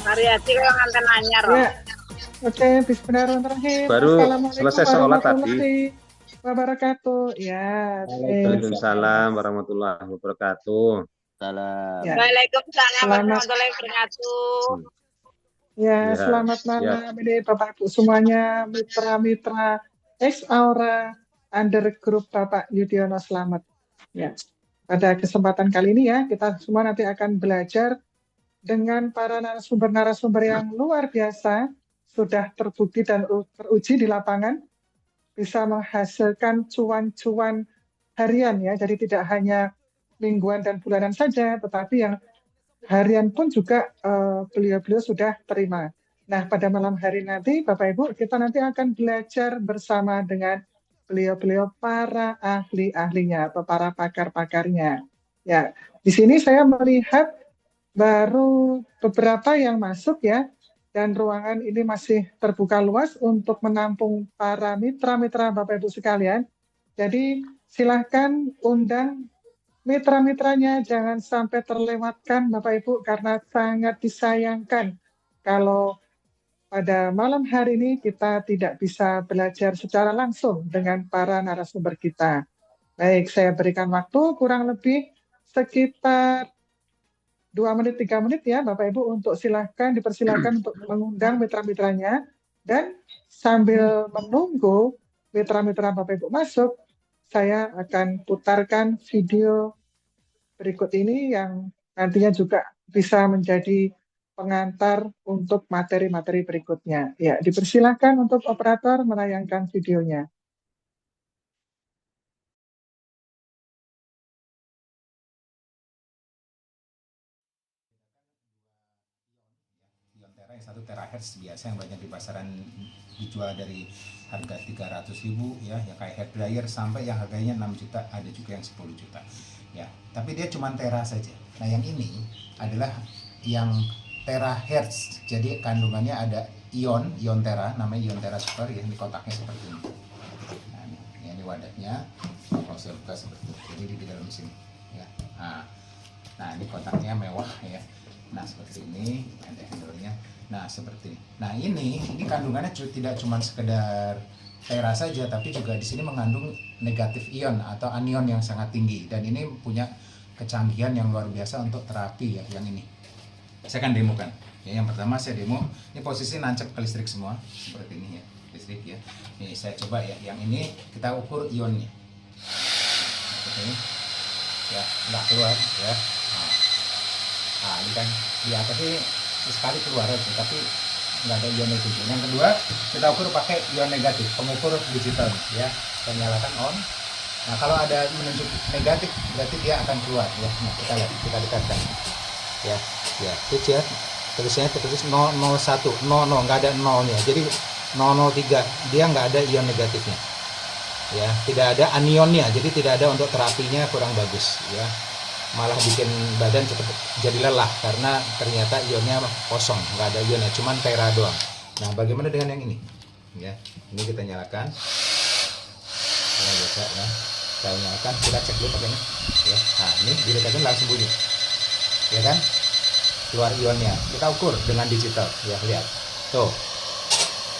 Variasi kalau nganten anyar. Ya, oke, bismillahirrahmanirrahim. Baru Assalamualaikum selesai sholat tadi. warahmatullahi wabarakatuh. Ya, Waalaikumsalam warahmatullahi wabarakatuh. Salam. ya, Waalaikumsalam selamat, warahmatullahi wabarakatuh. ya, Ya, selamat siap. malam ini Bapak Ibu semuanya, mitra-mitra ex Aura under grup Bapak Yudhoyono Slamet. Ya, pada kesempatan kali ini ya, kita semua nanti akan belajar dengan para narasumber-narasumber yang luar biasa, sudah terbukti dan teruji di lapangan, bisa menghasilkan cuan-cuan harian ya, jadi tidak hanya mingguan dan bulanan saja, tetapi yang harian pun juga beliau-beliau sudah terima. Nah, pada malam hari nanti, Bapak Ibu, kita nanti akan belajar bersama dengan beliau-beliau para ahli-ahlinya atau para pakar-pakarnya. Ya, di sini saya melihat baru beberapa yang masuk ya, dan ruangan ini masih terbuka luas untuk menampung para mitra-mitra Bapak Ibu sekalian. Jadi silahkan undang mitra-mitranya, jangan sampai terlewatkan Bapak Ibu, karena sangat disayangkan kalau pada malam hari ini kita tidak bisa belajar secara langsung dengan para narasumber kita. Baik, saya berikan waktu kurang lebih sekitar 2 menit, 3 menit ya Bapak Ibu, untuk dipersilahkan untuk mengundang mitra-mitranya. Dan sambil menunggu mitra-mitra Bapak Ibu masuk, saya akan putarkan video berikut ini yang nantinya juga bisa menjadi pengantar untuk materi-materi berikutnya. Ya, dipersilahkan untuk operator menayangkan videonya. Ion Tera yang 1 terahertz biasa yang banyak di pasaran dijual dari harga 300.000 ya, yang kayak hair dryer sampai yang harganya 6 juta, ada juga yang 10 juta. Ya, tapi dia cuma tera saja. Nah, yang ini adalah yang terahertz. Jadi kandungannya ada ion tera, namanya ion tera super ya, ini kotaknya seperti ini. Nah, ini wadahnya. Kalau saya buka seperti ini. Jadi di dalam sini ya. Nah, ini kotaknya mewah ya. Nah, seperti ini ada handle-nya. Nah, seperti ini. Nah, ini kandungannya tidak cuma sekedar tera saja, tapi juga di sini mengandung negatif ion atau anion yang sangat tinggi, dan ini punya kecanggihan yang luar biasa untuk terapi ya. Yang ini saya akan demokan ya. Yang pertama saya demo, ini posisi nancep ke listrik semua seperti ini ya, listrik ya. Ini saya coba ya, yang ini kita ukur ionnya seperti ini ya, nggak keluar ya. Nah, ini kan di atas ini sekali keluar aja, tapi nggak ada ion negatif. Yang kedua, kita ukur pakai ion negatif, pengukur digital ya. Kita nyalakan on. Nah, kalau ada menunjuk negatif, berarti dia akan keluar ya. Nah, kita lihat, kita dekatkan ya, itu ya. Tulisannya tertulis 001, 00, nggak ada nolnya. Jadi 003, dia nggak ada ion negatifnya ya, tidak ada anionnya, jadi tidak ada untuk terapinya, kurang bagus ya. Malah bikin badan cepat jadi lelah karena ternyata ionnya kosong, nggak ada ionnya, cuman tera doang. Nah, bagaimana dengan yang ini ya? Ini kita nyalakan ya, biasa ya, kita nyalakan, kita cek dulu pakainya ya. Nah, ini didekatin langsung bunyi ya kan, keluar ionnya. Kita ukur dengan digital ya, lihat tuh,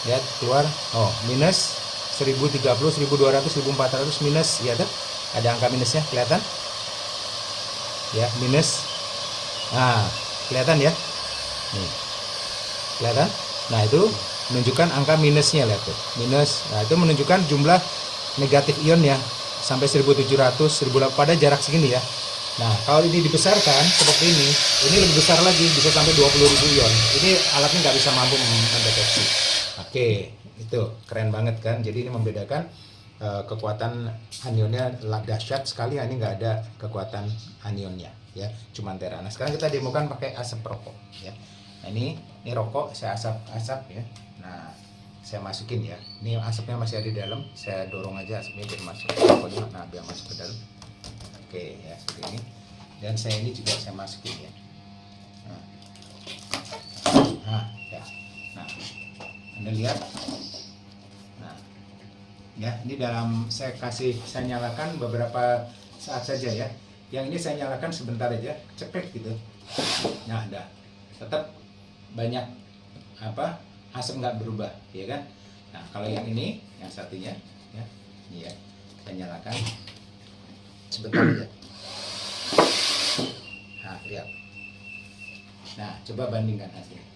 lihat keluar, oh minus 1030, 1200, 1400 minus ya, tuh ada angka minusnya kelihatan ya, minus. Nah, kelihatan ya, nih kelihatan. Nah, itu menunjukkan angka minusnya, lihat tuh, minus. Nah, itu menunjukkan jumlah negatif ion ya, sampai 1700, 1800 pada jarak segini ya. Nah, kalau ini dibesarkan seperti ini lebih besar lagi, bisa sampai 20.000 ion. Ini alatnya nggak bisa mampu mendeteksi. Oke, itu keren banget kan. Jadi ini membedakan kekuatan anionnya dahsyat sekali. Ini nggak ada kekuatan anionnya ya, cuman tera. Nah, sekarang kita demokan pakai asap rokok ya. Nah, ini rokok saya asap ya. Nah, saya masukin ya, ini asapnya masih ada di dalam, saya dorong aja asapnya biar masuk ke rokoknya. Nah, biar masuk ke dalam. Oke ya, seperti ini. Dan saya ini juga saya masukin ya. Nah ya, nah Anda lihat. Ya, ini dalam saya nyalakan beberapa saat saja ya. Yang ini saya nyalakan sebentar aja, cekrek gitu. Nah, tetap banyak apa asap nggak berubah, ya kan? Nah kalau yang ini, yang satunya, ya, ini ya, saya nyalakan sebentar aja. Nah lihat, nah coba bandingkan hasilnya.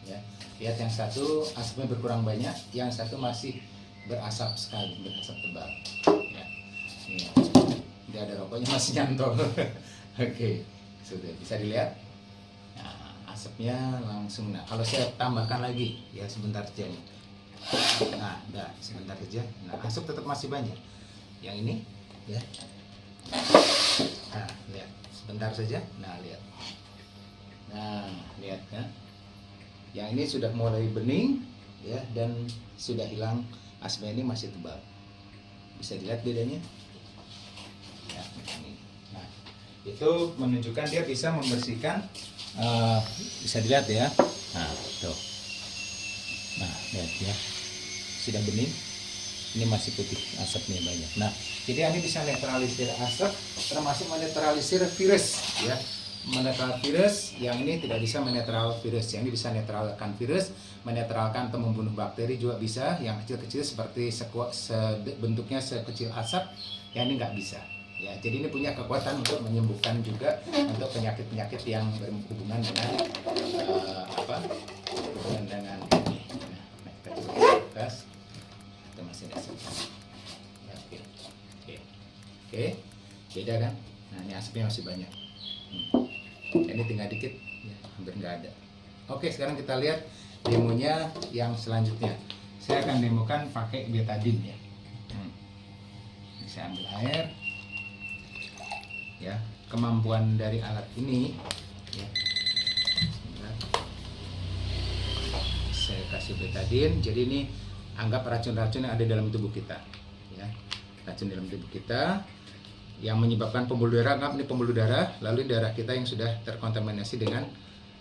Ya, lihat yang satu asapnya berkurang banyak, yang satu masih berasap sekali, berasap tebal. Ya, ini, dia ada rokoknya masih nyantol. Oke, sudah bisa dilihat. Nah, asapnya langsung. Nah, kalau saya tambahkan lagi, ya sebentar saja nih. Nah, udah sebentar saja. Nah, asap tetap masih banyak. Yang ini, ya. Nah, lihat sebentar saja. Nah, lihat. Nah, lihat kan. Yang ini sudah mulai bening, ya, dan sudah hilang asapnya, ini masih tebal. Bisa dilihat bedanya. Ya, ini. Nah, itu menunjukkan dia bisa membersihkan. Bisa dilihat ya. Nah, tuh. Nah, lihat ya. Sudah bening. Ini masih putih, asapnya banyak. Nah, jadi ini bisa netralisir asap, termasuk menetralisir virus, ya. Menetral virus, yang ini tidak bisa menetral virus. Yang ini bisa netralkan virus, menetralkan atau membunuh bakteri juga bisa. Yang kecil-kecil seperti bentuknya sekecil asap, yang ini nggak bisa. Ya, jadi ini punya kekuatan untuk menyembuhkan juga untuk penyakit-penyakit yang berhubungan dengan hubungan dengan ini. Nah, gas itu masih ada ya, oke, beda kan? Nah, ini asapnya masih banyak. Ini tinggal dikit, ya, hampir nggak ada. Oke, sekarang kita lihat demonya yang selanjutnya. Saya akan demokan pakai betadine ya. Saya ambil air. Ya, kemampuan dari alat ini, ya. Saya kasih betadine. Jadi ini anggap racun-racun yang ada dalam tubuh kita, ya. Racun dalam tubuh kita yang menyebabkan pembuluh darah, anggap ini pembuluh darah, lalu darah kita yang sudah terkontaminasi dengan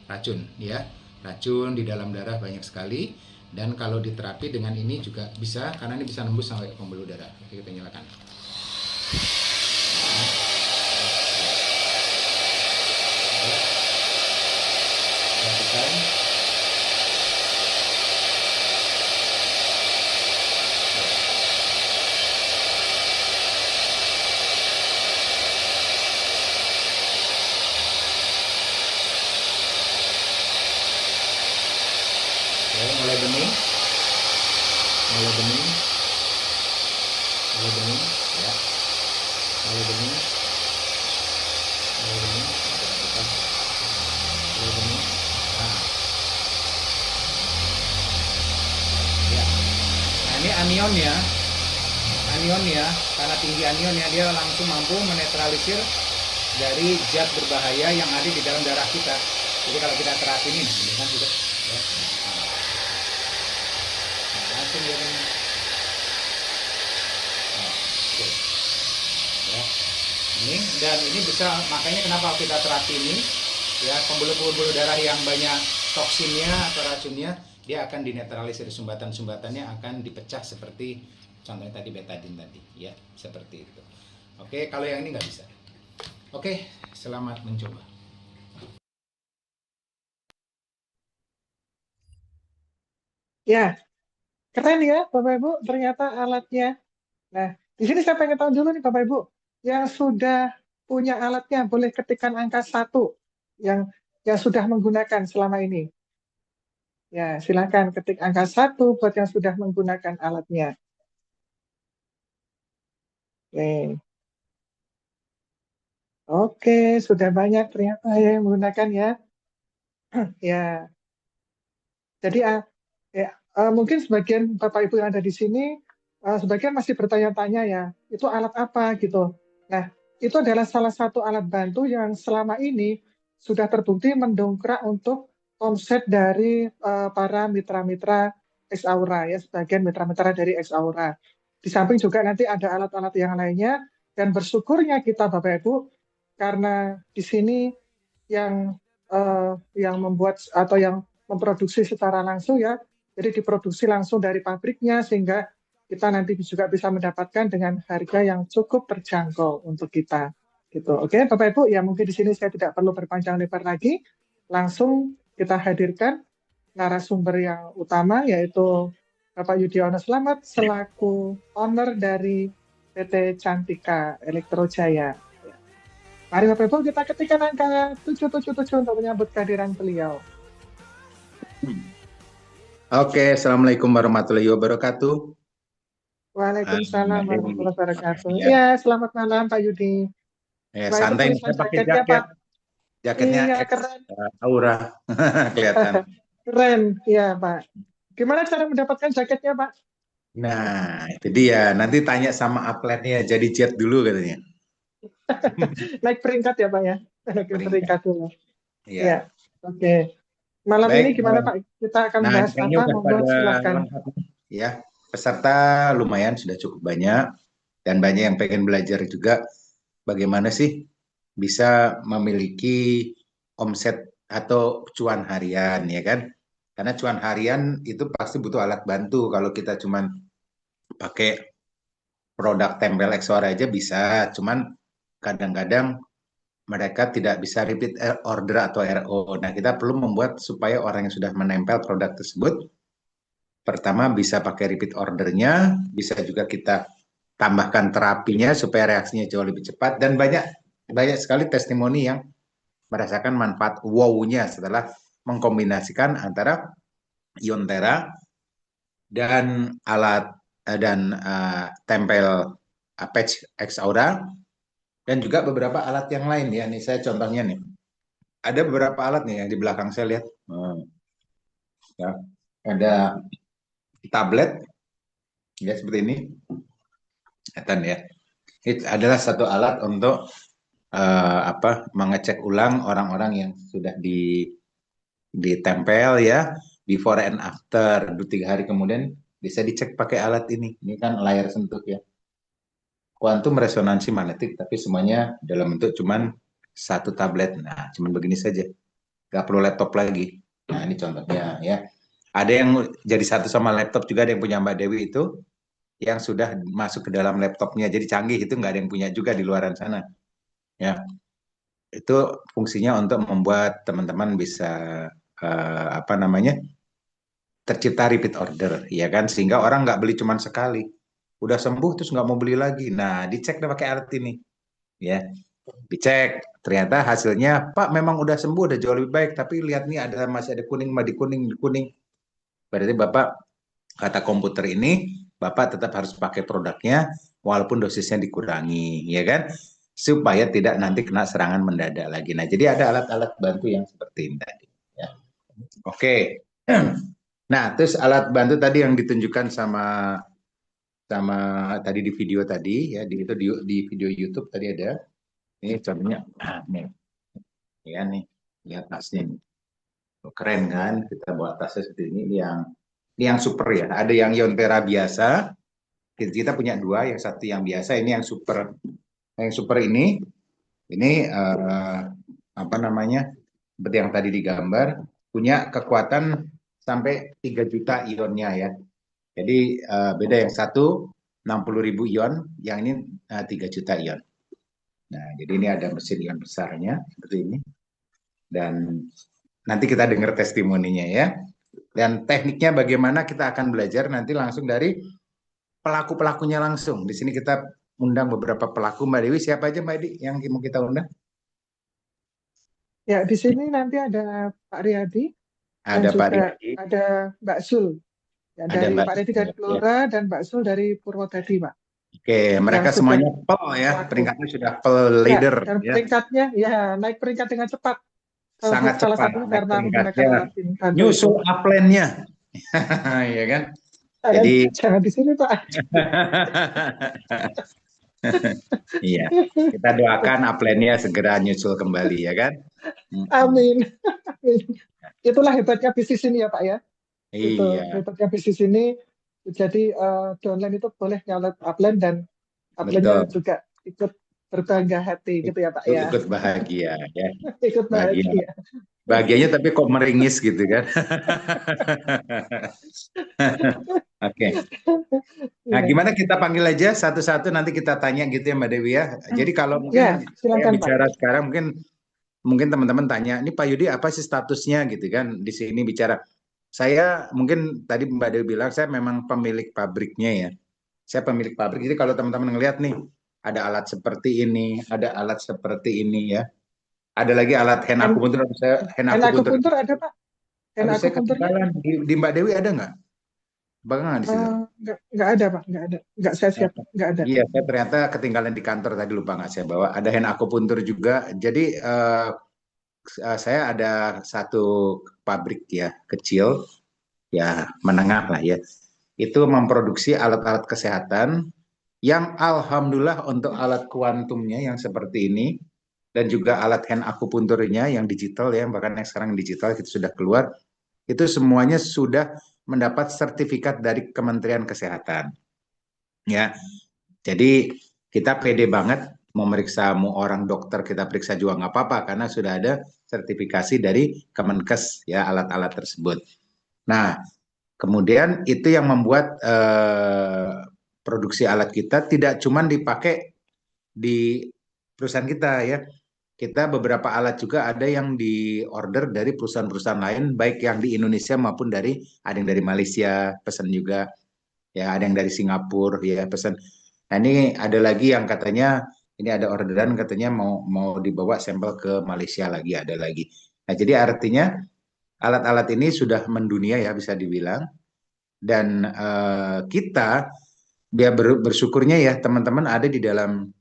racun, ya. Racun di dalam darah banyak sekali, dan kalau diterapi dengan ini juga bisa, karena ini bisa nembus sampai ke pembuluh darah. Oke, kita nyalakan. Perhatikan. Mulai bening, ya, mulai bening, nah, ya. Nah, ini anionnya, karena tinggi anionnya dia langsung mampu menetralisir dari zat berbahaya yang ada di dalam darah kita. Jadi kalau kita terapi ini kan sudah, ya. Langsung dia bening. Oke. Ya. Ini dan ini bisa, makanya kenapa kita terapi ini, ya, pembuluh-pembuluh darah yang banyak toksinnya atau racunnya, dia akan dinetralisir, sumbatan-sumbatannya akan dipecah seperti contohnya tadi betadine tadi, ya, seperti itu. Oke, kalau yang ini nggak bisa. Oke, selamat mencoba. Ya, keren ya Bapak Ibu, ternyata alatnya. Nah, di sini saya pengen tahu dulu nih Bapak Ibu, yang sudah punya alatnya boleh ketikkan angka 1 yang sudah menggunakan selama ini. Ya, silakan ketik angka 1 buat yang sudah menggunakan alatnya. Oke. Oke, sudah banyak ternyata ya yang menggunakan ya. Ya. Jadi mungkin sebagian Bapak Ibu yang ada di sini sebagian masih bertanya-tanya ya, itu alat apa gitu. Nah, itu adalah salah satu alat bantu yang selama ini sudah terbukti mendongkrak untuk omset dari para mitra-mitra X-Aura ya, sebagian mitra-mitra dari X-Aura. Di samping juga nanti ada alat-alat yang lainnya, dan bersyukurnya kita Bapak Ibu karena di sini yang membuat atau yang memproduksi secara langsung ya, jadi diproduksi langsung dari pabriknya sehingga kita nanti juga bisa mendapatkan dengan harga yang cukup terjangkau untuk kita. Gitu. Oke, Bapak Ibu, ya mungkin di sini saya tidak perlu berpanjang lebar lagi. Langsung kita hadirkan narasumber yang utama, yaitu Bapak Yudhoyono Slamet selaku owner dari PT Cantika Elektro Jaya. Mari Bapak Ibu kita ketikkan angka 777 untuk menyambut kehadiran beliau. Oke, Assalamualaikum warahmatullahi wabarakatuh. Waalaikumsalam warahmatullahi wabarakatuh. Ya. Iya, selamat malam Pak Yudi. Ya, Baik, santai tulisan saya pakai jaketnya, jaket. Pak. Jaketnya Iya, X, keren. Aura kelihatan. Keren, ya Pak. Gimana cara mendapatkan jaketnya, Pak? Nah, itu dia. Nanti tanya sama upline-nya, jadi jet dulu katanya. Naik peringkat ya, Pak ya? Naik peringkat dulu. Iya. Ya, oke. Malam Baik, ini gimana Pak? Kita akan nah, bahas kayaknya apa? udah Monggo pada silakan. lengkap. Ya, peserta lumayan sudah cukup banyak dan banyak yang pengen belajar juga bagaimana sih bisa memiliki omset atau cuan harian, ya kan? Karena cuan harian itu pasti butuh alat bantu. Kalau kita cuman pakai produk tempel Exora aja bisa, cuman kadang-kadang mereka tidak bisa repeat order atau RO. Nah, kita perlu membuat supaya orang yang sudah menempel produk tersebut, pertama bisa pakai repeat ordernya, bisa juga kita tambahkan terapinya supaya reaksinya jauh lebih cepat, dan banyak sekali testimoni yang merasakan manfaat wow-nya setelah mengkombinasikan antara Iontera dan alat dan tempel patch X Aura dan juga beberapa alat yang lain ya. Nih saya contohnya nih. Ada beberapa alat nih yang di belakang saya lihat. Ya, ada tablet ya seperti ini. Ya. Itu adalah satu alat untuk mengecek ulang orang-orang yang sudah ditempel ya, before and after 3 hari kemudian bisa dicek pakai alat ini. Ini kan layar sentuh ya. Kuantum resonansi magnetik, tapi semuanya dalam bentuk cuman satu tablet. Nah, cuman begini saja. Nggak perlu laptop lagi. Nah, ini contohnya ya. Ada yang jadi satu sama laptop juga, ada yang punya Mbak Dewi itu yang sudah masuk ke dalam laptopnya. Jadi canggih, itu nggak ada yang punya juga di luaran sana. Ya, itu fungsinya untuk membuat teman-teman bisa tercipta repeat order, ya kan? Sehingga orang nggak beli cuma sekali, udah sembuh terus nggak mau beli lagi. Nah, dicek deh pakai alat ini, ya. Dicek, ternyata hasilnya, Pak memang udah sembuh, udah jauh lebih baik, tapi lihat nih masih ada kuning, di kuning. Berarti Bapak, kata komputer ini, Bapak tetap harus pakai produknya, walaupun dosisnya dikurangi, ya kan? Supaya tidak nanti kena serangan mendadak lagi. Nah, jadi ada alat-alat bantu yang seperti ini tadi. Ya. Oke. Nah, terus alat bantu tadi yang ditunjukkan sama tadi di video tadi, ya, di video YouTube tadi ada. Ini contohnya, nih, ya nih, lihat tasnya nih. Keren kan? Kita bawa tasnya seperti ini. Ini yang super ya. Ada yang Iontera biasa. Kita punya dua, yang satu yang biasa, ini yang super. Yang super ini seperti yang tadi digambar, punya kekuatan sampai 3 juta ionnya ya. Jadi beda, yang satu 60.000 ion, yang ini 3 juta ion. Nah, jadi ini ada mesin ion besarnya seperti ini. Dan nanti kita dengar testimoninya ya. Dan tekniknya bagaimana kita akan belajar nanti langsung dari pelaku-pelakunya langsung. Di sini kita undang beberapa pelaku. Mbak Dewi, siapa aja Mbak Dewi yang mau kita undang? Ya, di sini nanti ada Pak Riyadi, Ada dan Pak juga Riyadi, ada Mbak Sul. Ya, ada dari Mbak Pak Riyadi dari Blora dan Mbak Sul dari Purwodadi, Pak. Oke, mereka Yang semuanya sudah pel ya, pelaku. peringkatnya sudah pel leader Ya, dan ya. peringkatnya ya naik peringkat dengan cepat. Sangat Salah cepat satunya naik karena menggunakan peringkatnya. alat ini. Nyusul upline-nya. Ya kan? Jadi Jangan di sini, Pak. iya, kita doakan upline-nya segera nyusul kembali ya kan? Amin. Itulah hebatnya bisnis ini ya Pak ya. Itu Iya, hebatnya bisnis ini. Jadi downline itu boleh nyalip upline dan upline-nya betul. juga ikut berbangga hati gitu ya Pak ya. Ikut bahagia ya. Ikut Bahagia. bahagia. Bahagianya tapi kok meringis gitu kan. Oke. Nah, Iya. gimana kita panggil aja satu-satu nanti kita tanya gitu ya Mbak Dewi ya. Jadi kalau Ya, mungkin saya silakan Pak. bicara sekarang mungkin teman-teman tanya, ini Pak Yudi apa sih statusnya gitu kan di sini bicara. Saya mungkin tadi Mbak Dewi bilang saya memang pemilik pabriknya ya. Saya pemilik pabrik. Jadi kalau teman-teman ngelihat nih ada alat seperti ini, ada alat seperti ini ya. Ada lagi alat hand Hand, akupuntur. Saya hand hand akupuntur. akupuntur ada Pak? Hand Aduh, saya akupunturnya? ketinggalan di Mbak Dewi ada nggak? Bang nggak di situ? Nggak ada Pak, nggak ada. Nggak saya siap, nggak ada. Iya, saya ternyata ketinggalan di kantor tadi lupa nggak saya bawa. Ada hand akupuntur juga. Jadi saya ada satu pabrik ya kecil, ya menengah lah ya. Itu memproduksi alat-alat kesehatan yang alhamdulillah untuk alat kuantumnya yang seperti ini dan juga alat hand akupunturnya yang digital ya, bahkan yang sekarang digital itu sudah keluar. Itu semuanya sudah mendapat sertifikat dari Kementerian Kesehatan. Ya, jadi kita pede banget mau meriksa mau orang dokter kita periksa juga nggak apa-apa karena sudah ada sertifikasi dari Kemenkes ya alat-alat tersebut. Nah, kemudian itu yang membuat produksi alat kita tidak cuma dipakai di perusahaan kita ya. Kita beberapa alat juga ada yang diorder dari perusahaan-perusahaan lain, baik yang di Indonesia maupun ada yang dari Malaysia pesan juga, ya ada yang dari Singapura ya pesan. Nah ini ada lagi yang katanya ini ada orderan katanya mau dibawa sampel ke Malaysia lagi ada lagi. Nah jadi artinya alat-alat ini sudah mendunia ya bisa dibilang dan kita dia bersyukurnya ya teman-teman ada di dalam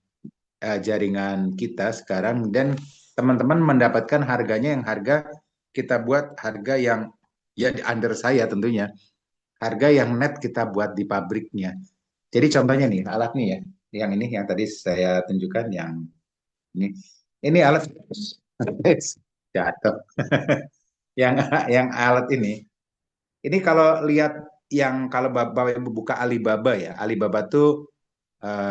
jaringan kita sekarang dan teman-teman mendapatkan harganya yang harga kita buat harga yang ya di under saya tentunya harga yang net kita buat di pabriknya. Jadi contohnya nih alatnya ya, yang ini yang tadi saya tunjukkan yang ini alat jatuh. yang yang alat ini kalau lihat yang kalau Bapak Ibu buka Alibaba ya, Alibaba tuh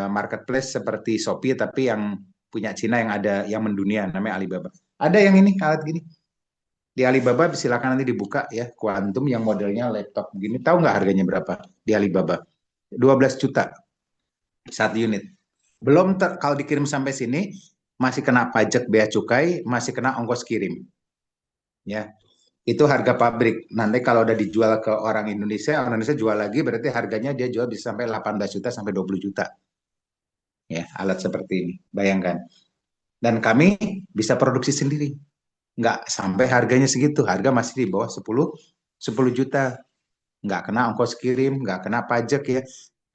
marketplace seperti Shopee tapi yang punya Cina yang ada yang mendunia namanya Alibaba. Ada yang ini alat gini. Di Alibaba silakan nanti dibuka ya, Quantum yang modelnya laptop begini. Tahu nggak harganya berapa di Alibaba? 12 juta satu unit. Belum kalau dikirim sampai sini masih kena pajak bea cukai, masih kena ongkos kirim. Ya. Itu harga pabrik. Nanti kalau udah dijual ke orang Indonesia jual lagi berarti harganya dia jual bisa sampai 18 juta sampai 20 juta. Ya, alat seperti ini. Bayangkan. Dan kami bisa produksi sendiri. Nggak sampai harganya segitu. Harga masih di bawah 10 juta. Nggak kena ongkos kirim, nggak kena pajak ya.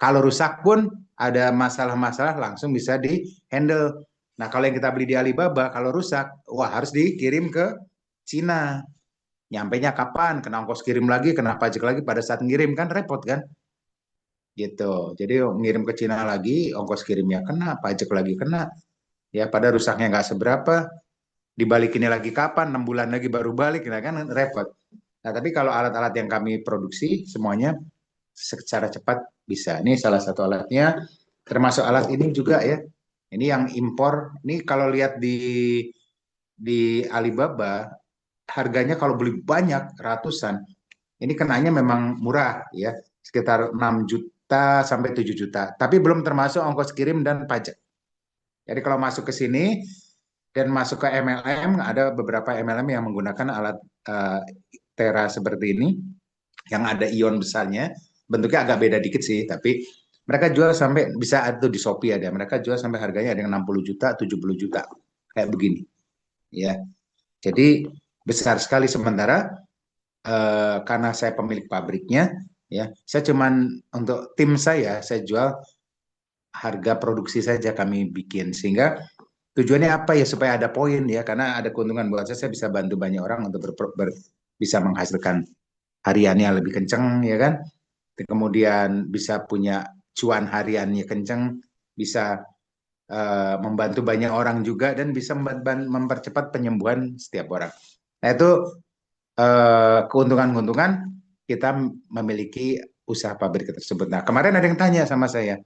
Kalau rusak pun ada masalah-masalah langsung bisa di-handle. Nah, kalau yang kita beli di Alibaba, kalau rusak, wah harus dikirim ke Cina. Nyampainya kapan? Kena ongkos kirim lagi, kena pajak lagi pada saat ngirim kan repot kan? Gitu. Jadi ngirim ke Cina lagi, ongkos kirimnya kena, pajak lagi kena. Ya, pada rusaknya nggak seberapa, dibalikinnya lagi kapan? 6 bulan lagi baru balik, nah kan repot. Nah, tapi kalau alat-alat yang kami produksi semuanya secara cepat bisa. Ini salah satu alatnya, termasuk alat ini juga ya. Ini yang impor. Ini kalau lihat di Alibaba, harganya kalau beli banyak ratusan, ini kenanya memang murah ya, sekitar 6 juta sampai 7 juta. Tapi belum termasuk ongkos kirim dan pajak. Jadi kalau masuk ke sini dan masuk ke MLM, ada beberapa MLM yang menggunakan alat Tera seperti ini, yang ada ion besarnya, bentuknya agak beda dikit sih, tapi mereka jual sampai bisa itu di Shopee ada, mereka jual sampai harganya ada yang 60 juta, 70 juta, kayak begini, ya. Jadi besar sekali sementara karena saya pemilik pabriknya, ya, saya cuman untuk tim saya jual harga produksi saja kami bikin sehingga tujuannya apa ya supaya ada poin ya karena ada keuntungan buat saya bisa bantu banyak orang untuk bisa menghasilkan hariannya lebih kenceng ya kan kemudian bisa punya cuan hariannya kenceng bisa membantu banyak orang juga dan bisa mempercepat penyembuhan setiap orang. Nah itu keuntungan-keuntungan kita memiliki usaha pabrik tersebut. Nah kemarin ada yang tanya sama saya,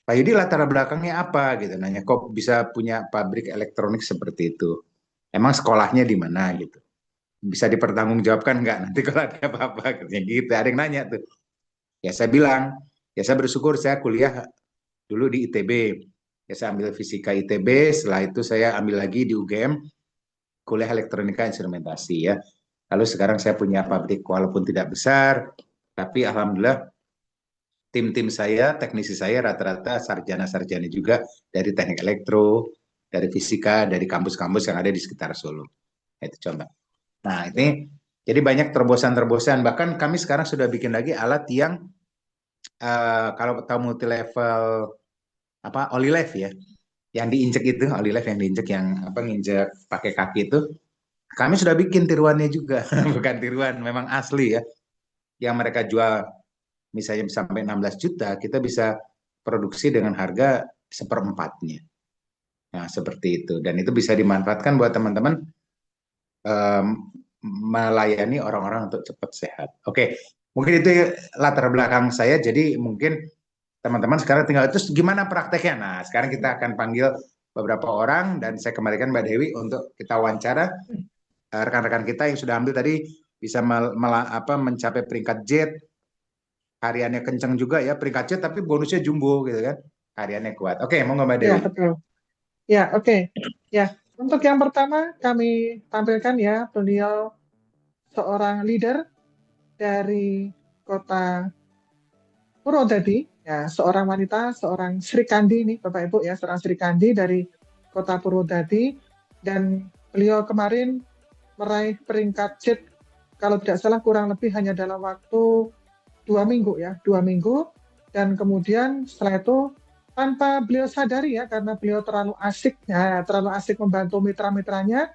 Pak Yudi latar belakangnya apa gitu nanya kok bisa punya pabrik elektronik seperti itu emang sekolahnya di mana gitu bisa dipertanggungjawabkan nggak nanti kalau ada apa-apa gitu ada yang nanya tuh Ya saya bilang, ya saya bersyukur saya kuliah dulu di ITB. Ya saya ambil fisika ITB, setelah itu saya ambil lagi di UGM, kuliah elektronika instrumentasi ya. Lalu sekarang saya punya pabrik walaupun tidak besar, tapi alhamdulillah tim-tim saya, teknisi saya rata-rata sarjana-sarjana juga dari teknik elektro, dari fisika, dari kampus-kampus yang ada di sekitar Solo. Itu contoh. Nah, ini jadi banyak terobosan-terobosan. Bahkan kami sekarang sudah bikin lagi alat yang kalau tahu multi level apa OliLife ya, yang diinjek itu OliLife yang diinjek yang apa nginjek pakai kaki itu, kami sudah bikin tiruannya juga, bukan tiruan, memang asli ya, yang mereka jual misalnya sampai 16 juta, kita bisa produksi dengan harga seperempatnya. Nah, seperti itu. Dan itu bisa dimanfaatkan buat teman-teman melayani orang-orang untuk cepat sehat. Oke, mungkin itu latar belakang saya. Jadi mungkin teman-teman sekarang tinggal terus gimana prakteknya. Nah, sekarang kita akan panggil beberapa orang dan saya kembalikan Mbak Dewi untuk kita wawancara rekan-rekan kita yang sudah ambil tadi bisa mencapai peringkat Z, hariannya kenceng juga ya, peringkat Z tapi bonusnya jumbo gitu kan, hariannya kuat. Oke, mau nggak Mbak Dewi? Ya, betul. Ya, oke. Ya, untuk yang pertama kami tampilkan ya, beliau seorang leader dari kota Purwodadi, ya, seorang wanita, seorang Sri Kandi nih Bapak Ibu ya, seorang Sri Kandi dari kota Purwodadi, dan beliau kemarin meraih peringkat Z, kalau tidak salah kurang lebih hanya dalam waktu 2 minggu ya, 2 minggu, dan kemudian setelah itu tanpa beliau sadari ya, karena beliau terlalu asik membantu mitra-mitranya,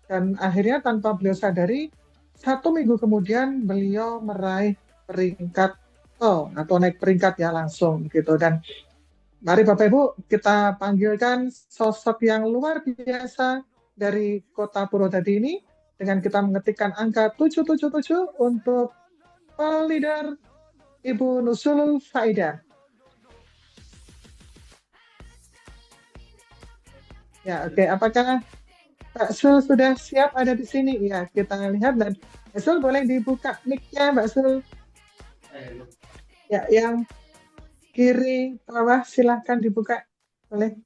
dan akhirnya tanpa beliau sadari 1 minggu kemudian beliau meraih peringkat atau naik peringkat ya langsung gitu. Dan mari Bapak Ibu kita panggilkan sosok yang luar biasa dari kota Purwodadi ini dengan kita mengetikkan angka 777 untuk leader Ibu Nusul Faida. Ya, oke. Apakah Mbak Sul sudah siap ada di sini? Ya, kita lihat. Dan Mbak Sul boleh dibuka mic-nya, Mbak Sul. Ya, yang kiri bawah silahkan dibuka. Boleh.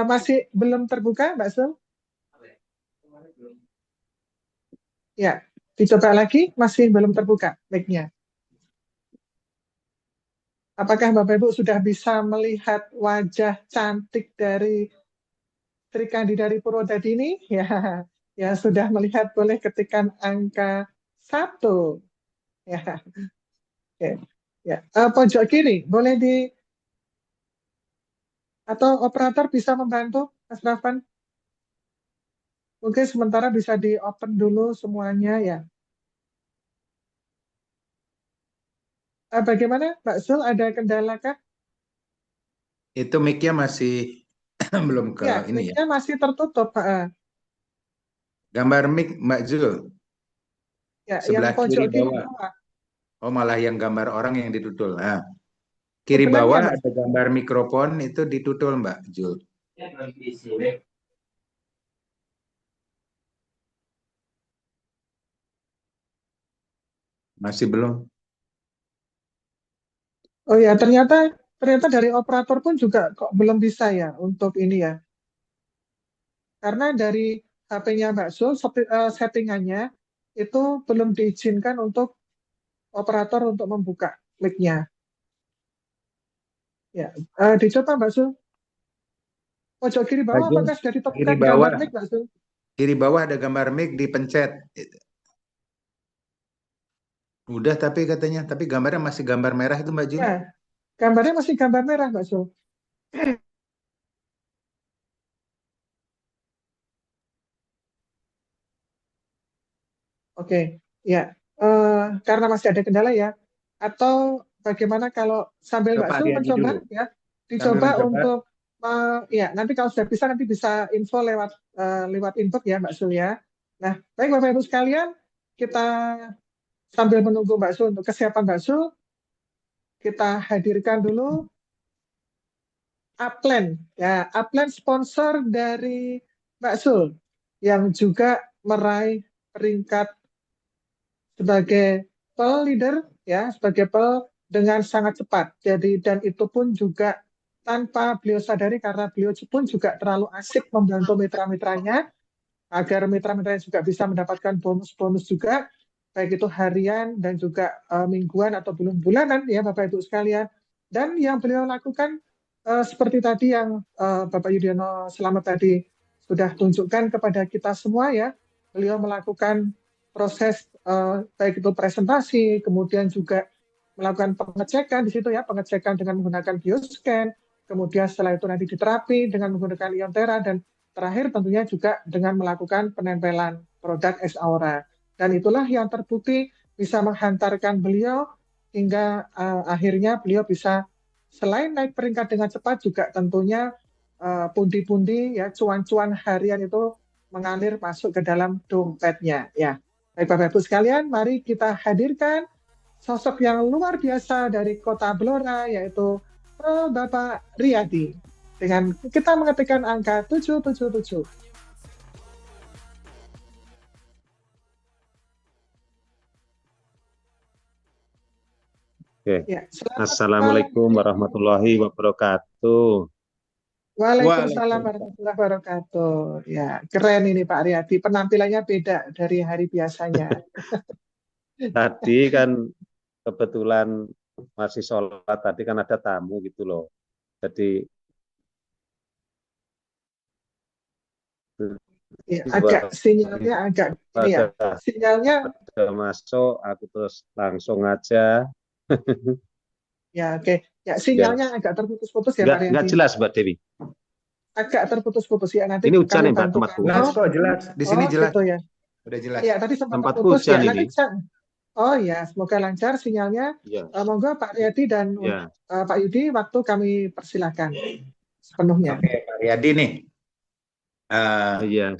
Masih belum terbuka, Mbak Sul? Ya, dicoba lagi. Masih belum terbuka mic-nya. Apakah Bapak Ibu sudah bisa melihat wajah cantik dari Sri Kandi dari Purwodadi ini? Ya, sudah melihat, boleh ketikkan angka 1. Ya, oke. Ya, pojok kiri boleh atau operator bisa membantu, Mas Rafan? Mungkin sementara bisa di open dulu semuanya ya. Bagaimana, Mbak Sul? Ada kendala kah? Itu mic-nya masih belum ke Ya, ini ya. mic-nya masih tertutup, Pak. Gambar mic Mbak Zul. Ya, Sebelah yang pojok kiri kiri bawah. bawah. Oh, malah yang gambar orang yang ditutul. Nah, kiri Sebelahnya, bawah Mbak. ada gambar mikrofon itu ditutul Mbak Zul. Masih belum. Oh ya, ternyata dari operator pun juga kok belum bisa ya untuk ini ya. Karena dari HP-nya Mbak Sul, settingannya itu belum diizinkan untuk operator untuk membuka mic-nya. Ya, dicoba Mbak Sul. Pojok kiri bawah apakah sudah Kiri ditemukan bawah. gambar mic, Mbak Sul? Kiri bawah ada gambar mic dipencet. Udah tapi katanya, tapi gambarnya masih gambar merah itu Mbak Zul. Ya, gambarnya masih gambar merah Mbak Sul. Oke, ya. Karena masih ada kendala ya. Atau bagaimana kalau sambil Mbak Coba Sul Ariani mencoba dulu. ya, Sambil dicoba mencoba. untuk ya nanti kalau sudah bisa nanti bisa info lewat input ya Mbak Sul ya. Nah, baik Bapak Ibu sekalian, kita sambil menunggu Mbak Sul untuk kesiapan Mbak Sul, kita hadirkan dulu Upland ya, Upland sponsor dari Mbak Sul yang juga meraih peringkat sebagai pel leader ya, sebagai pel dengan sangat cepat. Jadi dan itu pun juga tanpa beliau sadari karena beliau pun juga terlalu asik membantu mitra-mitranya agar mitra-mitranya juga bisa mendapatkan bonus-bonus juga, baik itu harian dan juga mingguan atau bulanan ya Bapak Ibu sekalian. Dan yang beliau lakukan seperti tadi yang Bapak Yudhoyono Slamet tadi sudah tunjukkan kepada kita semua ya, beliau melakukan proses baik itu presentasi, kemudian juga melakukan pengecekan di situ ya, pengecekan dengan menggunakan bioscan, kemudian setelah itu nanti diterapi dengan menggunakan Iontera, dan terakhir tentunya juga dengan melakukan penempelan produk X Aura. Dan itulah yang terbukti bisa menghantarkan beliau hingga akhirnya beliau bisa selain naik peringkat dengan cepat juga tentunya pundi-pundi ya, cuan-cuan harian itu mengalir masuk ke dalam dompetnya ya. Baik Bapak Ibu sekalian, mari kita hadirkan sosok yang luar biasa dari Kota Blora, yaitu Bapak Riyadi. Dengan kita mengetikkan angka 777. Oke. Ya, Assalamualaikum warahmatullahi wabarakatuh. Waalaikumsalam warahmatullahi wabarakatuh. Ya, keren ini Pak Riyadi. Penampilannya beda dari hari biasanya. Tadi kan kebetulan masih sholat, tadi kan ada tamu gitu loh. Jadi Ya, sinyalnya agak ini ya. Sinyalnya masuk, aku terus langsung aja. ya oke. Ya, sinyalnya agak terputus-putus ya Pak Riyadi. Nggak jelas Mbak Dewi. Agak terputus-putus ya, nanti Ini hujan kami nih Mbak, bantu tempatku. Jelas kok, jelas. Di sini jelas. Gitu ya. Udah jelas. Ya, tadi sempat Tempatku terputus ya. hujan Nanti ini. Oh ya, semoga lancar sinyalnya. Ya. Monggo Pak Riyadi dan Ya. Pak Yudi, waktu kami persilahkan sepenuhnya. Oke, Pak Riyadi nih. Iya.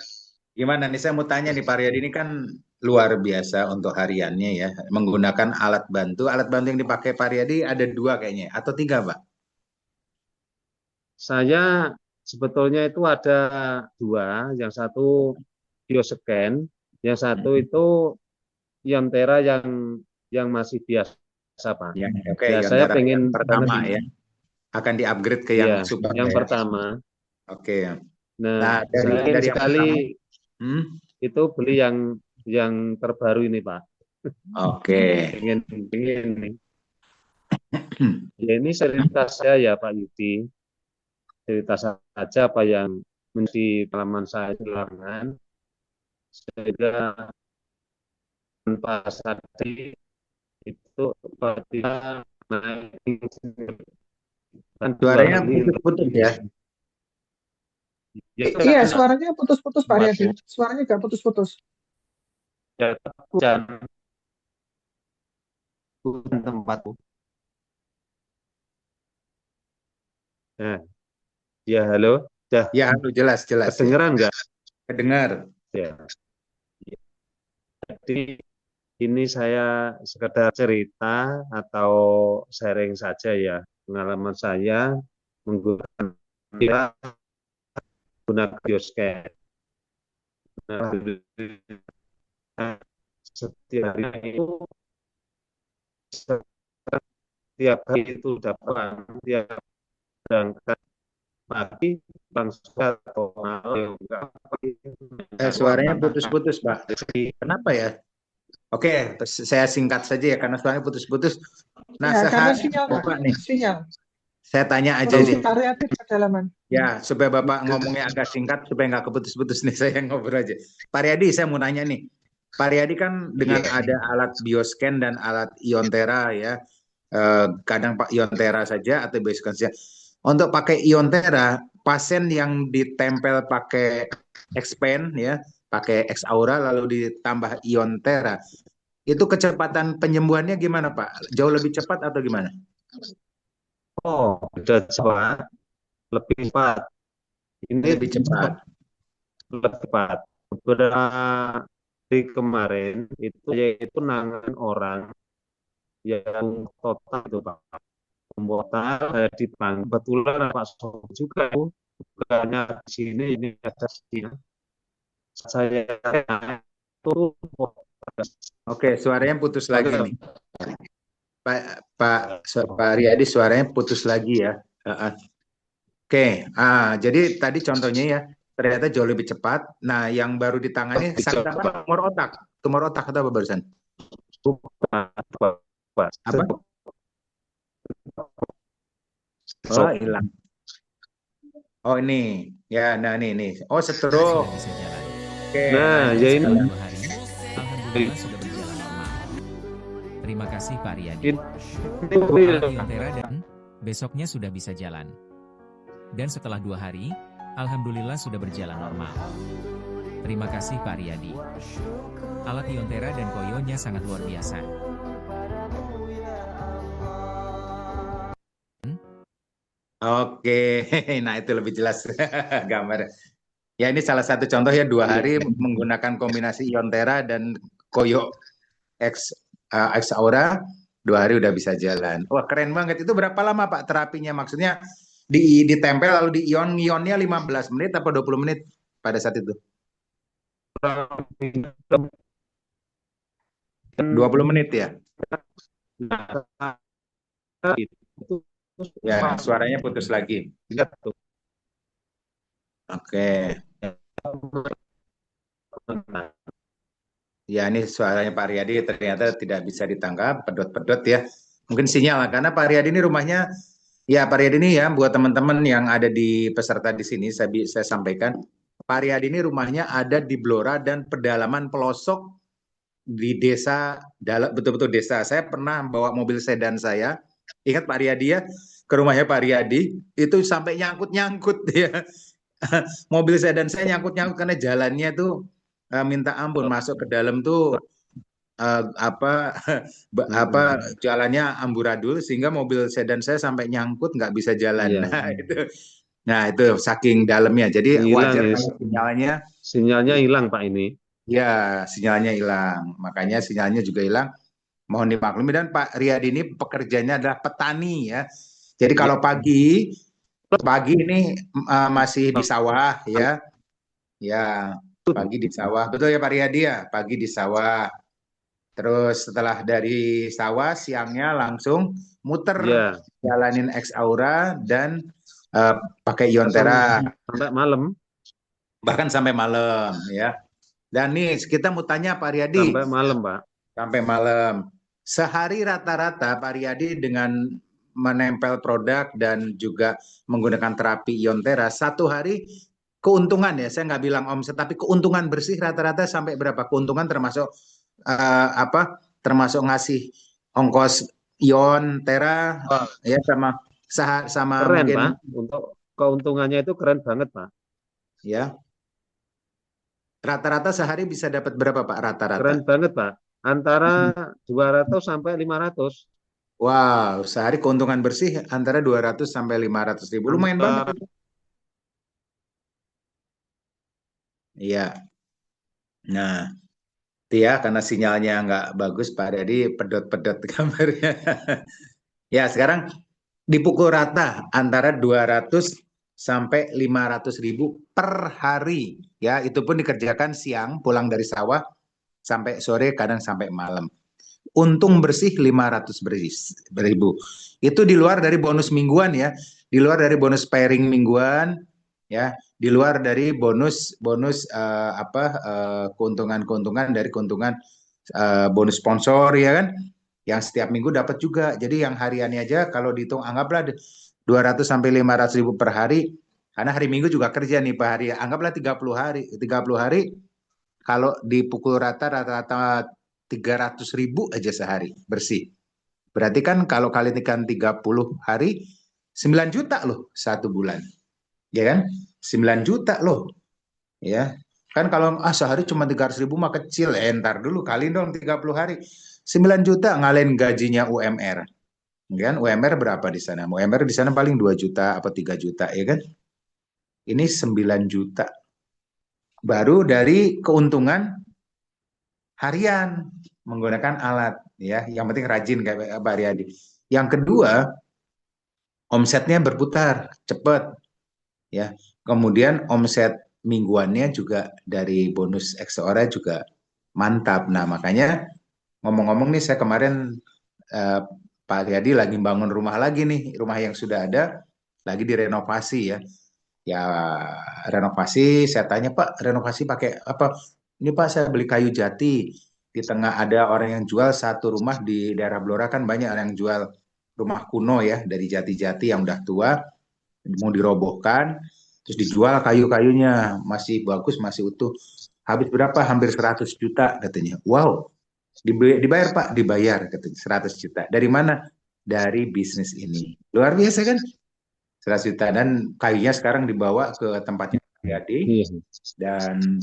Gimana nih, saya mau tanya nih, Pak Riyadi ini kan luar biasa untuk hariannya ya, menggunakan alat bantu. Alat bantu yang dipakai Pak Riyadi ada 2 kayaknya, atau 3 Pak? Saya sebetulnya itu ada 2, yang satu bioscan, yang satu itu Iontera yang masih biasa Pak. Ya, oke, Ya, saya pengen yang pertama ya, akan di-upgrade ke yang super yang ya. pertama. Oke. Nah, dari yang sekali itu beli yang terbaru ini Pak. Oke. Pengen nih. Ya ini cerita saya ya Pak Yudi. Cerita saja apa yang menjadi pengalaman saya di lapangan, sehingga tanpa sadari itu tiba-tiba naik. Suaranya putus-putus ya? Iya, suaranya putus-putus Pak Riyadi. Suaranya nggak putus-putus. Ya, hujan tempatku. Nah, ya halo. Ya, halo, jelas. Kedengeran nggak? Kedengar. Ya. Jadi ini saya sekedar cerita atau sharing saja ya pengalaman saya menggunakan bioscan. Nah, setiap hari itu setiap hari itu dapat tiap berangkat pagi langsung atau malam. Suaranya putus-putus Pak. Kenapa ya? Oke, saya singkat saja ya karena suaranya putus-putus. Nah, ya, karena sinyal. Saya tanya aja nih. Ya, supaya Bapak ngomongnya agak singkat supaya nggak keputus-putus nih, saya ngobrol aja. Pak Riyadi, saya mau nanya nih. Pak Riyadi kan dengan ada alat bioscan dan alat Iontera ya. Kadang Pak Iontera saja atau bioscan saja. Untuk pakai Iontera, pasien yang ditempel pakai Xpen ya, pakai X Aura lalu ditambah Iontera, itu kecepatan penyembuhannya gimana Pak? Jauh lebih cepat atau gimana? Oh, sudah cepat, lebih cepat. Ini lebih cepat. Lebih cepat. Beberapa hari kemarin itu yaitu nangan orang yang total itu Pak. Total dipanggil kebetulan Pak Sob juga bukannya di sini ini ada sini. Saya itu Oke, suaranya putus lagi Oke. nih. Pak Riyadi suaranya putus lagi ya. Oke, jadi tadi contohnya ya ternyata jauh lebih cepat. Nah, yang baru ditangani sakit apa? Tumor otak atau apa barusan? Apa? Oh, hilang. Oh ini, ya, nah ini. Oh, stroke. Sudah bisa jalan. Oke, Nah, Dan ya ini. setelah 2 hari, alhamdulillah sudah berjalan normal. Terima kasih Pak Riyadi. Alat Iontera dan besoknya sudah bisa jalan. Dan setelah 2 hari, alhamdulillah sudah berjalan normal. Terima kasih Pak Riyadi. Alat Iontera dan koyonya sangat luar biasa. Oke, nah itu lebih jelas gambar. Ya ini salah satu contoh ya 2 hari menggunakan kombinasi Iontera dan Koyo X Aura, 2 hari udah bisa jalan. Wah keren banget. Itu berapa lama Pak terapinya? Maksudnya ditempel lalu di ionnya 15 menit atau 20 menit pada saat itu? 20 menit ya? Ya, suaranya putus lagi. Oke. Ya, ini suaranya Pak Riyadi ternyata tidak bisa ditangkap, pedot-pedot ya. Mungkin sinyal, karena Pak Riyadi ini rumahnya, ya Pak Riyadi ini ya, buat teman-teman yang ada di peserta di sini, saya sampaikan, Pak Riyadi ini rumahnya ada di Blora dan pedalaman pelosok di desa, betul-betul desa. Saya pernah bawa mobil sedan saya, ingat Pak Riyadi ya, ke rumahnya Pak Riyadi, itu sampai nyangkut-nyangkut ya. Mobil sedan saya nyangkut-nyangkut karena jalannya tuh minta ampun, masuk ke dalam tuh jalannya amburadul sehingga mobil sedan saya sampai nyangkut nggak bisa jalan. Iya. Nah itu saking dalamnya. Jadi Hilang wajar ya. kalau Sinyalnya hilang Pak ini. ya sinyalnya hilang. Makanya sinyalnya juga hilang. Mohon dimaklumi, dan Pak Riyadi ini pekerjaannya adalah petani ya. Jadi kalau pagi ini masih di sawah ya. Ya, pagi di sawah. Betul ya Pak Riyadi ya? Pagi di sawah. Terus setelah dari sawah, siangnya langsung muter, jalanin X Aura dan pakai Iontera. Sampai malam. Bahkan sampai malam ya. Dan nih kita mau tanya Pak Riyadi. Sampai malam Pak. Sampai malam. Sehari rata-rata Pak Riyadi dengan menempel produk dan juga menggunakan terapi Iontera, 1 hari keuntungan ya, saya nggak bilang omset, tapi keuntungan bersih rata-rata sampai berapa? Keuntungan termasuk termasuk ngasih ongkos Iontera ya sama keren mungkin, Pak. Untuk keuntungannya itu keren banget Pak. Ya. Rata-rata sehari bisa dapat berapa Pak rata-rata? Keren banget Pak. Antara 200 sampai 500. Wow, sehari keuntungan bersih antara 200 sampai 500 ribu. Lumayan banget. Iya. Nah, itu ya karena sinyalnya nggak bagus Pak, jadi pedot-pedot gambarnya. Ya, sekarang dipukul rata antara 200 sampai 500 ribu per hari. Ya, itu pun dikerjakan siang, pulang dari sawah, sampai sore, kadang sampai malam. Untung bersih 500 ribu. Itu di luar dari bonus mingguan ya, di luar dari bonus pairing mingguan, ya, di luar dari bonus keuntungan dari keuntungan bonus sponsor ya kan, yang setiap minggu dapat juga. Jadi yang hariannya aja kalau dihitung anggaplah 200 sampai 500 ribu per hari, karena hari Minggu juga kerja nih Pak hari, anggaplah 30 hari, kalau dipukul rata-rata 300 ribu aja sehari bersih. Berarti kan kalau kalikan 30 hari, 9 juta loh 1 bulan. Ya kan? 9 juta loh. Ya. Kan kalau sehari cuma 300 ribu mah kecil. Ntar dulu kali dong 30 hari. 9 juta ngalahin gajinya UMR. Kan UMR berapa di sana? UMR di sana paling 2 juta apa 3 juta ya kan? Ini 9 juta. Baru dari keuntungan harian menggunakan alat ya, yang penting rajin kayak Pak Riyadi. Yang kedua, omsetnya berputar cepat ya. Kemudian omset mingguannya juga dari bonus X Aura juga Mantap. Nah, makanya ngomong-ngomong nih, saya kemarin eh, Pak Riyadi lagi bangun rumah lagi nih, rumah yang sudah ada lagi direnovasi ya. Ya, renovasi, saya tanya, Pak, renovasi pakai apa? Ini Pak, saya beli kayu jati. Di tengah ada orang yang jual satu rumah di daerah Blora, kan banyak orang yang jual rumah kuno ya, dari jati-jati yang udah tua, mau dirobohkan, terus dijual kayu-kayunya, masih bagus, masih utuh. Habis berapa? Hampir 100 juta katanya. Wow, dibayar Pak, dibayar katanya 100 juta. Dari mana? Dari bisnis ini. Luar biasa kan? 100 juta, dan kayunya sekarang dibawa ke tempatnya Riyadi, Iya. dan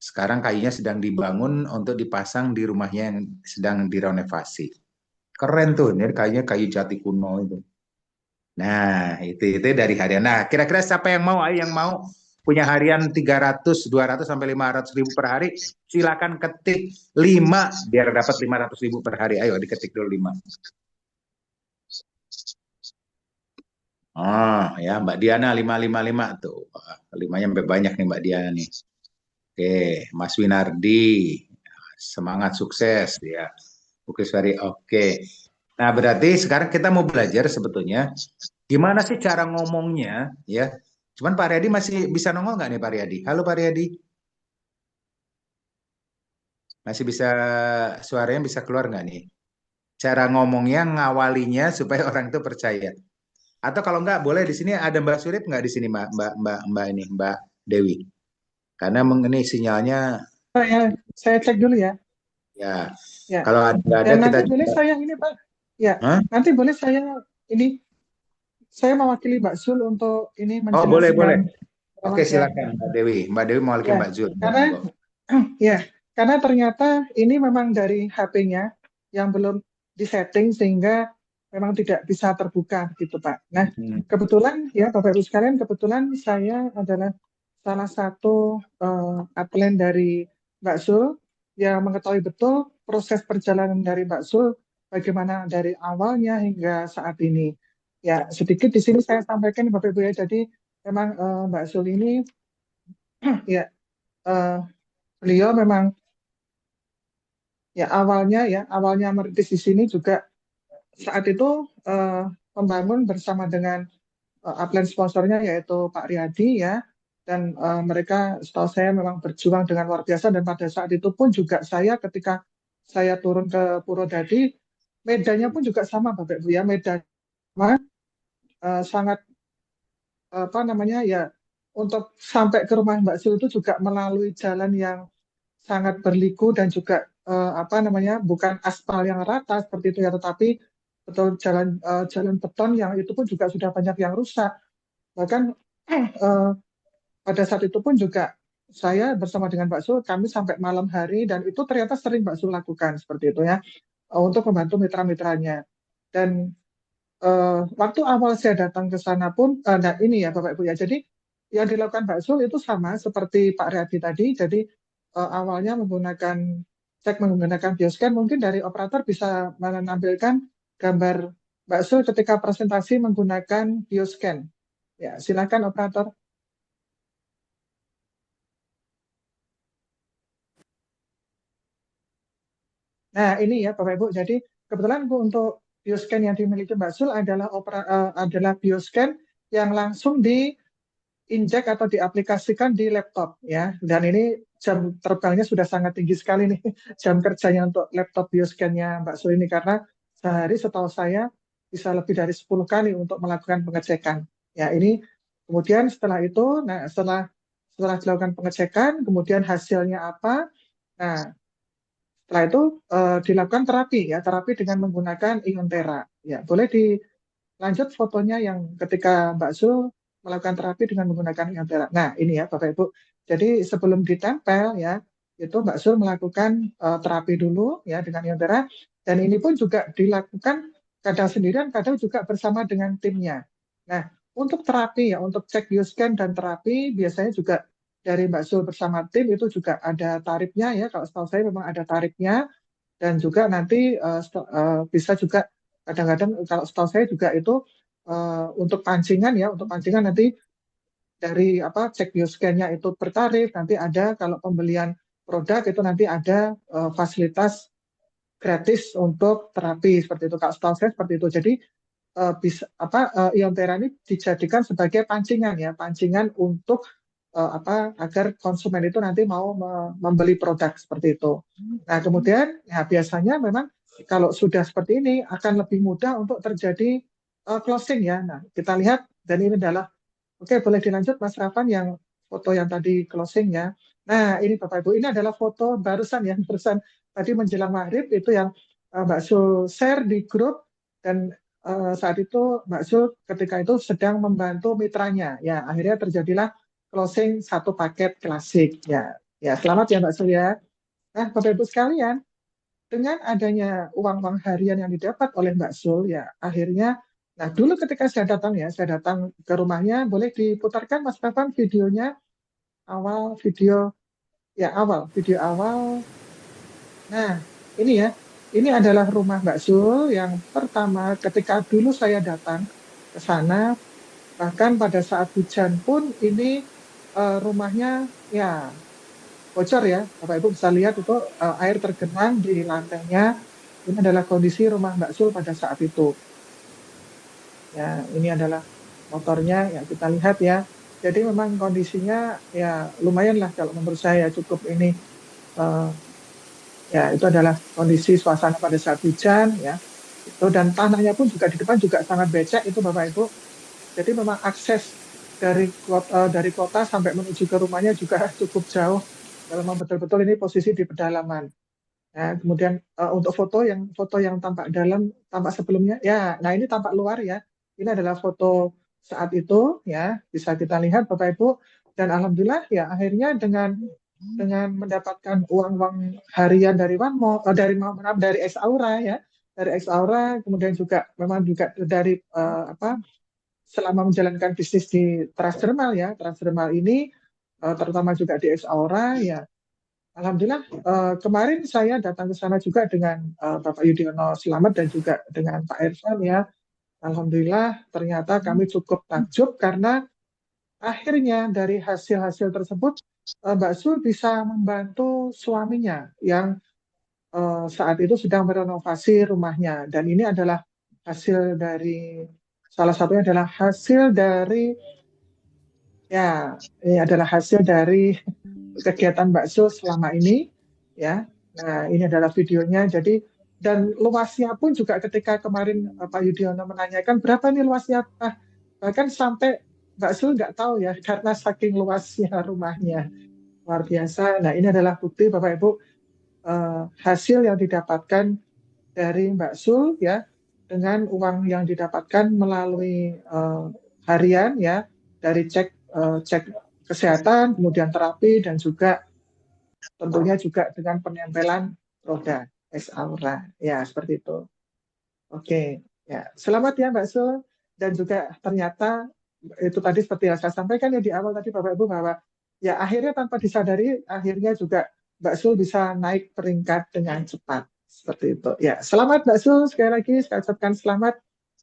sekarang kayunya sedang dibangun untuk dipasang di rumahnya yang sedang direnovasi. Keren tuh, ini kayunya kayu jati kuno itu. Nah, itu dari harian. Nah, kira-kira siapa yang mau? Ayo yang mau punya harian 300, 200 sampai 500 ribu per hari, silakan ketik 5 biar dapat 500 ribu per hari. Ayo diketik dulu 5. Oh, ya Mbak Diana 555 tuh. Wah, 5-nya sampai banyak nih Mbak Diana nih. Oke, Mas Winardi, semangat sukses ya. Oke, sorry. Oke. Nah, berarti sekarang kita mau belajar sebetulnya gimana sih cara ngomongnya ya. Cuman Pak Riyadi masih bisa nongol nggak nih Pak Riyadi? Halo Pak Riyadi. Masih bisa, suaranya bisa keluar nggak nih? Cara ngomongnya ngawalinya supaya orang itu percaya. Atau kalau nggak boleh di sini ada Mbak Surip nggak di sini Mbak Dewi? Karena ini sinyalnya Saya cek dulu ya. ya, Ya. kalau nggak ada Dan kita nanti boleh saya ini Pak. Ya, Hah? nanti boleh saya ini saya mewakili Mbak Sul untuk ini Oh, boleh. menjelaskan. Oke, Ya. silakan Mbak Dewi. Mbak Dewi mewakili Ya, Mbak Zul. karena ya, karena ternyata ini memang dari HP-nya yang belum disetting sehingga memang tidak bisa terbuka gitu Pak. Nah, kebetulan ya Bapak Ibu sekalian, kebetulan saya adalah salah satu upline dari Mbak Sul yang mengetahui betul proses perjalanan dari Mbak Sul bagaimana dari awalnya hingga saat ini. Ya, sedikit di sini saya sampaikan Bapak Ibu ya. Jadi memang Mbak Sul ini ya beliau memang ya awalnya merintis di sini juga saat itu membangun bersama dengan upline sponsornya yaitu Pak Riyadi ya, dan mereka setahu saya memang berjuang dengan luar biasa, dan pada saat itu pun juga saya ketika saya turun ke Purwodadi, medannya pun juga sama Bapak Ibu ya, medan sangat apa namanya ya, untuk sampai ke rumah Mbak Sul itu juga melalui jalan yang sangat berliku dan juga apa namanya, bukan aspal yang rata seperti itu ya, tetapi betul jalan beton yang itu pun juga sudah banyak yang rusak. Bahkan pada saat itu pun juga saya bersama dengan Mbak Sul, kami sampai malam hari, dan itu ternyata sering Mbak Sul lakukan seperti itu ya, untuk membantu mitra-mitranya. Dan waktu awal saya datang ke sana pun, nah ini ya Bapak Ibu ya, jadi yang dilakukan Mbak Sul itu sama seperti Pak Riyadi tadi. Jadi awalnya cek menggunakan bioscan, mungkin dari operator bisa menampilkan gambar Mbak Sul ketika presentasi menggunakan bioscan. Ya, silakan operator. Nah, ini ya Bapak Ibu. Jadi kebetulan Bu, untuk bioscan yang dimiliki Mbak Sul adalah bioscan yang langsung diinjek atau diaplikasikan di laptop ya. Dan ini jam terbangnya sudah sangat tinggi sekali nih, jam kerjanya untuk laptop bioscan-nya Mbak Sul ini, karena sehari setahu saya bisa lebih dari 10 kali untuk melakukan pengecekan. Ya, ini kemudian setelah itu, nah setelah dilakukan pengecekan, kemudian hasilnya apa? Nah, setelah itu dilakukan terapi dengan menggunakan Iontera. Ya, boleh dilanjut fotonya yang ketika Mbak Sul melakukan terapi dengan menggunakan Iontera. Nah, ini ya Bapak Ibu. Jadi sebelum ditempel ya, itu Mbak Sul melakukan terapi dulu ya dengan Iontera, dan ini pun juga dilakukan kadang sendirian, kadang juga bersama dengan timnya. Nah, untuk terapi ya, untuk cek bioscan dan terapi biasanya juga dari Mbak Sul bersama tim itu juga ada tarifnya ya. Kalau setahu saya memang ada tarifnya, dan juga nanti bisa juga kadang-kadang kalau setahu saya juga itu untuk pancingan ya, untuk pancingan nanti dari cek bioscan-nya itu bertarif, nanti ada kalau pembelian produk itu nanti ada fasilitas gratis untuk terapi seperti itu. Kak, setahu saya seperti itu. Jadi bisa Iontera ini dijadikan sebagai pancingan ya, pancingan untuk agar konsumen itu nanti mau membeli produk seperti itu. Nah, kemudian ya biasanya memang kalau sudah seperti ini akan lebih mudah untuk terjadi closing ya. Nah, kita lihat dan ini adalah oke, boleh dilanjut Mas Rafan yang foto yang tadi closing ya. Nah, ini Bapak Ibu, ini adalah foto barusan yang barusan tadi menjelang maghrib itu yang Mbak Sul share di grup dan saat itu Mbak Sul ketika itu sedang membantu mitranya. Ya, akhirnya terjadilah closing satu paket klasik. Ya, ya selamat ya Mbak Sul ya. Nah, Bapak Ibu sekalian, dengan adanya uang-uang harian yang didapat oleh Mbak Sul, ya akhirnya, nah dulu ketika saya datang ke rumahnya, boleh diputarkan Mas Rafan videonya, video awal. Nah, ini ya, ini adalah rumah Mbak Sul yang pertama ketika dulu saya datang ke sana, bahkan pada saat hujan pun ini rumahnya ya bocor ya, Bapak Ibu bisa lihat itu air tergenang di lantainya. Ini adalah kondisi rumah Mbak Sul pada saat itu. Ya, ini adalah motornya ya kita lihat ya. Jadi memang kondisinya ya lumayan lah kalau menurut saya cukup ini. Ya itu adalah kondisi suasana pada saat hujan ya. Itu dan tanahnya pun juga di depan juga sangat becek itu Bapak Ibu. Jadi memang akses dari kota sampai menuju ke rumahnya juga cukup jauh. Kalau memang betul-betul ini posisi di pedalaman. Nah, kemudian untuk foto yang tampak dalam, tampak sebelumnya, ya, nah ini tampak luar ya. Ini adalah foto saat itu ya, bisa kita lihat Bapak Ibu. Dan alhamdulillah ya akhirnya dengan mendapatkan uang harian dari dari X Aura ya, dari X Aura, kemudian juga memang juga dari selama menjalankan bisnis di Transdermal ya, Transdermal ini terutama juga di X Aura ya. Alhamdulillah kemarin saya datang ke sana juga dengan Bapak Yudhoyono Slamet dan juga dengan Pak Irfan ya. Alhamdulillah ternyata kami cukup takjub karena akhirnya dari hasil-hasil tersebut Mbak Sul bisa membantu suaminya yang saat itu sedang merenovasi rumahnya dan ini adalah hasil dari salah satunya adalah hasil dari ya ini adalah hasil dari kegiatan Mbak Sul selama ini ya. Nah, ini adalah videonya. Jadi dan luasnya pun juga ketika kemarin Pak Yudhoyono menanyakan berapa nih luasnya, bahkan sampai Mbak Sul nggak tahu ya karena saking luasnya rumahnya luar biasa. Nah, ini adalah bukti Bapak Ibu hasil yang didapatkan dari Mbak Sul ya dengan uang yang didapatkan melalui harian ya dari cek kesehatan, kemudian terapi, dan juga tentunya juga dengan penempelan roda X Aura. Ya, seperti itu. Oke, ya. Selamat ya Mbak Sul. Dan juga ternyata itu tadi seperti yang saya sampaikan ya di awal tadi Bapak Ibu bahwa ya akhirnya tanpa disadari, akhirnya juga Mbak Sul bisa naik peringkat dengan cepat. Seperti itu. Ya, selamat Mbak Sul. Sekali lagi saya ucapkan selamat.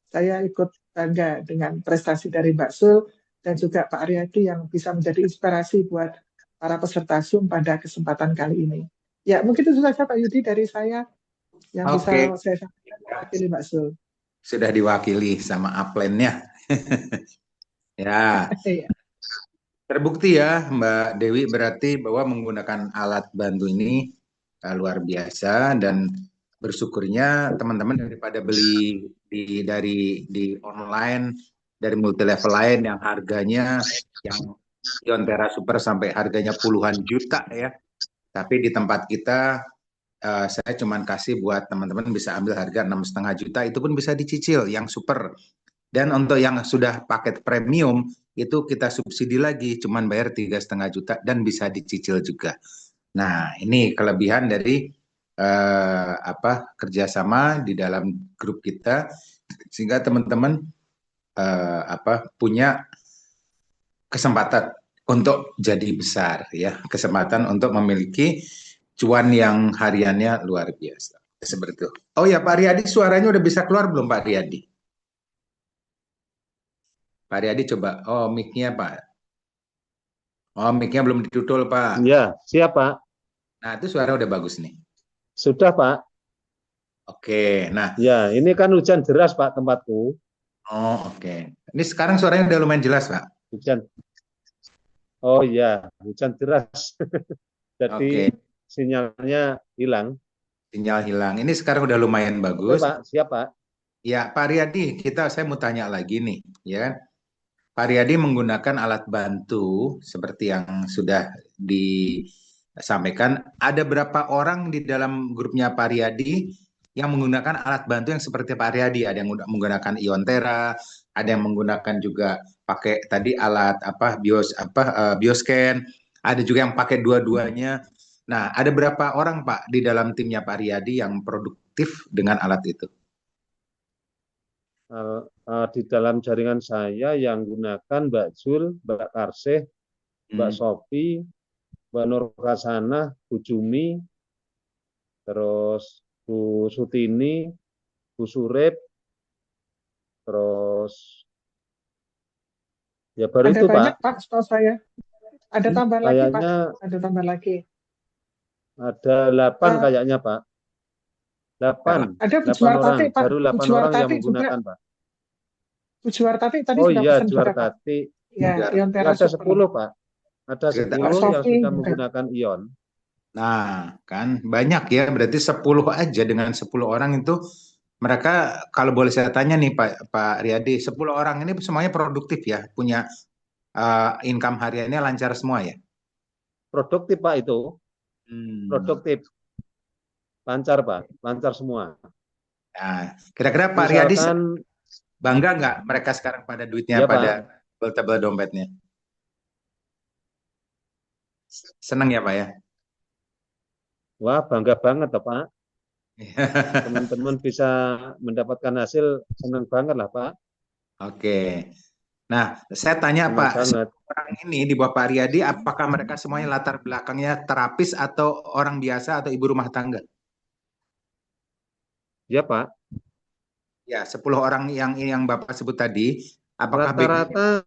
Saya ikut bangga dengan prestasi dari Mbak Sul dan juga Pak Aryadi yang bisa menjadi inspirasi buat para peserta Zoom pada kesempatan kali ini. Ya, mungkin itu saja Pak Yudi dari saya yang bisa saya sampaikan mewakili Mbak Sul. Sudah diwakili sama upline-nya. Ya. Terbukti ya Mbak Dewi berarti bahwa menggunakan alat bantu ini luar biasa dan bersyukurnya teman-teman daripada beli di online dari multi level lain yang harganya yang Iontera Super sampai harganya puluhan juta ya. Tapi di tempat kita saya cuma kasih buat teman-teman bisa ambil harga 6,5 juta itu pun bisa dicicil yang super. Dan untuk yang sudah paket premium itu kita subsidi lagi cuman bayar 3,5 juta dan bisa dicicil juga. Nah, ini kelebihan dari kerjasama di dalam grup kita sehingga teman-teman punya kesempatan untuk jadi besar ya, kesempatan untuk memiliki cuan yang hariannya luar biasa. Seperti itu. Oh ya Pak Riyadi suaranya udah bisa keluar belum Pak Riyadi? Pak Riyadi coba. Oh mic-nya Pak. Oh mic-nya belum ditutul Pak. Iya, siap Pak. Nah, itu suara udah bagus nih. Sudah, Pak. Oke, nah, Ya, ini kan hujan deras, Pak, tempatku. oh oke. Ini sekarang suaranya udah lumayan jelas, Pak. Hujan. Oh iya, hujan deras. Oke, Jadi sinyalnya hilang. sinyal hilang. Ini sekarang udah lumayan Oke, bagus. Pak. Siap, Pak. Ya, Pak Riyadi, saya mau tanya lagi nih, ya kan? Pak Riyadi menggunakan alat bantu seperti yang sudah disampaikan. Ada berapa orang di dalam grupnya Pak Riyadi yang menggunakan alat bantu yang seperti Pak Riyadi? Ada yang menggunakan Iontera, ada yang menggunakan juga pakai tadi alat bioscan, ada juga yang pakai dua-duanya. Nah, ada berapa orang Pak di dalam timnya Pak Riyadi yang produktif dengan alat itu? Di dalam jaringan saya yang gunakan Mbak Jul, Mbak Karseh, Mbak Hmm. Sofi, Mbak Nur Hasanah, Bu Jumi, terus Bu Sutini, Bu Surip, terus ya baru Ada itu, banyak, Pak. Pak, setahu saya. Ada tambahan lagi, Pak. Kayaknya Ada tambahan lagi. ada 8 Eh, kayaknya, Pak. 8, ada Bu 8 orang, Juwartati, Pak. baru Bu 8 orang yang Juwartati juga. menggunakan, Pak. Bu Juwartati tadi Oh sudah iya, pesan juga, Pak. Juartati. Ya, Sudah. Iontera Ada Super. 10, Pak. Ada Cerita. 10 Pak yang Sofi sudah juga. menggunakan ion. Nah, kan banyak ya, berarti 10 aja. Dengan 10 orang itu mereka, kalau boleh saya tanya nih Pak Riyadi, 10 orang ini semuanya produktif ya, punya income hariannya lancar semua ya? Produktif, Pak, itu. Hmm. Produktif. Lancar, Pak. Lancar semua. Nah, kira-kira Pak Riyadi Misalkan, bangga nggak mereka sekarang pada duitnya, ya, pada Pak. tebel dompetnya? Seneng ya Pak ya? Wah, bangga banget, toh, Pak. Teman-teman bisa mendapatkan hasil, senang banget lah, Pak. Oke. Nah, saya tanya Senang Pak, banget. orang ini di bawah Pak Riyadi, apakah mereka semuanya latar belakangnya terapis atau orang biasa atau ibu rumah tangga? Ya, Pak. Ya, 10 orang yang Bapak sebut tadi, apakah Rata-rata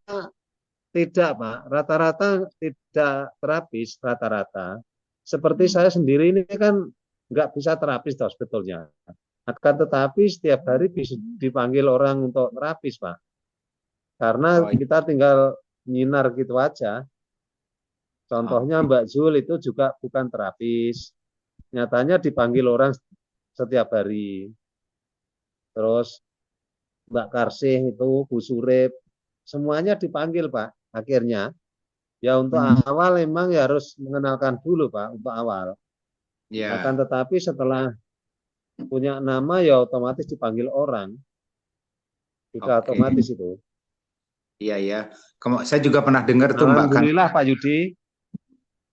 tidak, Pak. Rata-rata tidak terapis, rata-rata. Seperti saya sendiri ini kan nggak bisa terapis, toh, sebetulnya. Akan tetapi setiap hari bisa dipanggil orang untuk terapis, Pak. Karena Oh, iya. kita tinggal nyinar gitu aja. Contohnya Mbak Zul itu juga bukan terapis. Nyatanya dipanggil orang setiap hari. Terus Mbak Karsih itu, Bu Surip, semuanya dipanggil, Pak. Akhirnya, ya untuk awal memang ya harus mengenalkan dulu, Pak, untuk awal. Ya, Akan tetapi setelah punya nama ya otomatis dipanggil orang. Sudah oke. otomatis itu. Iya ya. Saya juga pernah dengar tuh Mbak kan. Alhamdulillah, Pak Yudi.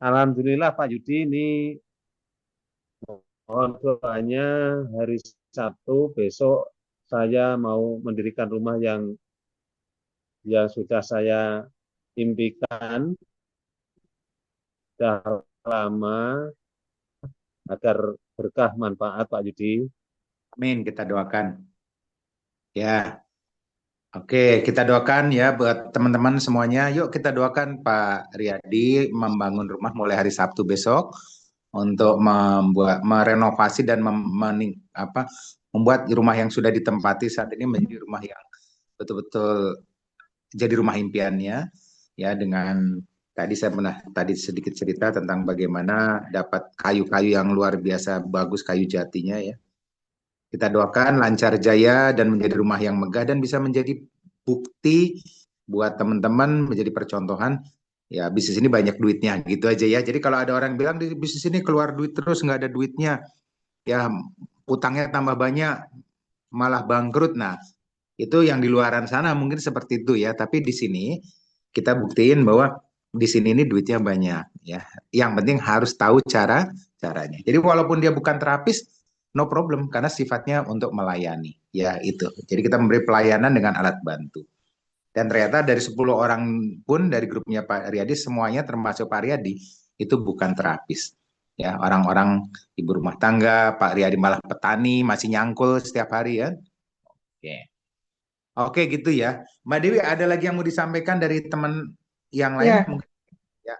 Alhamdulillah, Pak Yudi, ini mohon doanya hari Sabtu besok saya mau mendirikan rumah yang sudah saya impikan sudah lama agar berkah manfaat, Pak Yudi. Amin, kita doakan. Ya, oke, kita doakan ya buat teman-teman semuanya. Yuk kita doakan Pak Riyadi membangun rumah mulai hari Sabtu besok untuk merenovasi dan membuat rumah yang sudah ditempati saat ini menjadi rumah yang betul-betul jadi rumah impiannya, ya. Dengan tadi saya pernah sedikit cerita tentang bagaimana dapat kayu-kayu yang luar biasa bagus, kayu jatinya ya. Kita doakan lancar jaya dan menjadi rumah yang megah dan bisa menjadi bukti buat teman-teman, menjadi percontohan. Ya, bisnis ini banyak duitnya, gitu aja ya. Jadi kalau ada orang bilang di bisnis ini keluar duit terus, nggak ada duitnya, ya utangnya tambah banyak, malah bangkrut. Nah, itu yang di luaran sana mungkin seperti itu ya. Tapi di sini kita buktiin bahwa di sini ini duitnya banyak ya. Yang penting harus tahu caranya. Jadi walaupun dia bukan terapis, no problem karena sifatnya untuk melayani. Ya itu. Jadi kita memberi pelayanan dengan alat bantu. Dan ternyata dari 10 orang pun dari grupnya Pak Riyadi semuanya termasuk Pak Riyadi itu bukan terapis. Ya, orang-orang ibu rumah tangga, Pak Riyadi malah petani, masih nyangkul setiap hari ya. Oke. Oke gitu ya. Mbak Dewi, ada lagi yang mau disampaikan dari teman yang lain? Ya, Mungkin. Ya.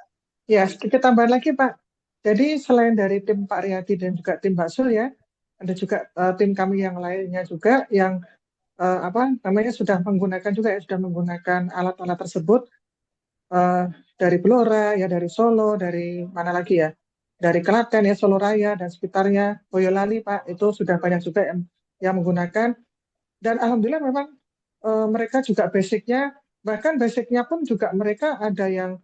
ya, sedikit tambahan lagi, Pak. Jadi selain dari tim Pak Riyadi dan juga tim Mbak Sul ya, ada juga tim kami yang lainnya juga yang apa namanya sudah menggunakan juga ya, sudah menggunakan alat-alat tersebut eh, dari Blora ya, dari Solo, dari mana lagi ya, dari Klaten ya, Solo Raya dan sekitarnya, Boyolali Pak, itu sudah banyak juga yang menggunakan. Dan alhamdulillah memang mereka juga basicnya, bahkan basicnya pun juga mereka ada yang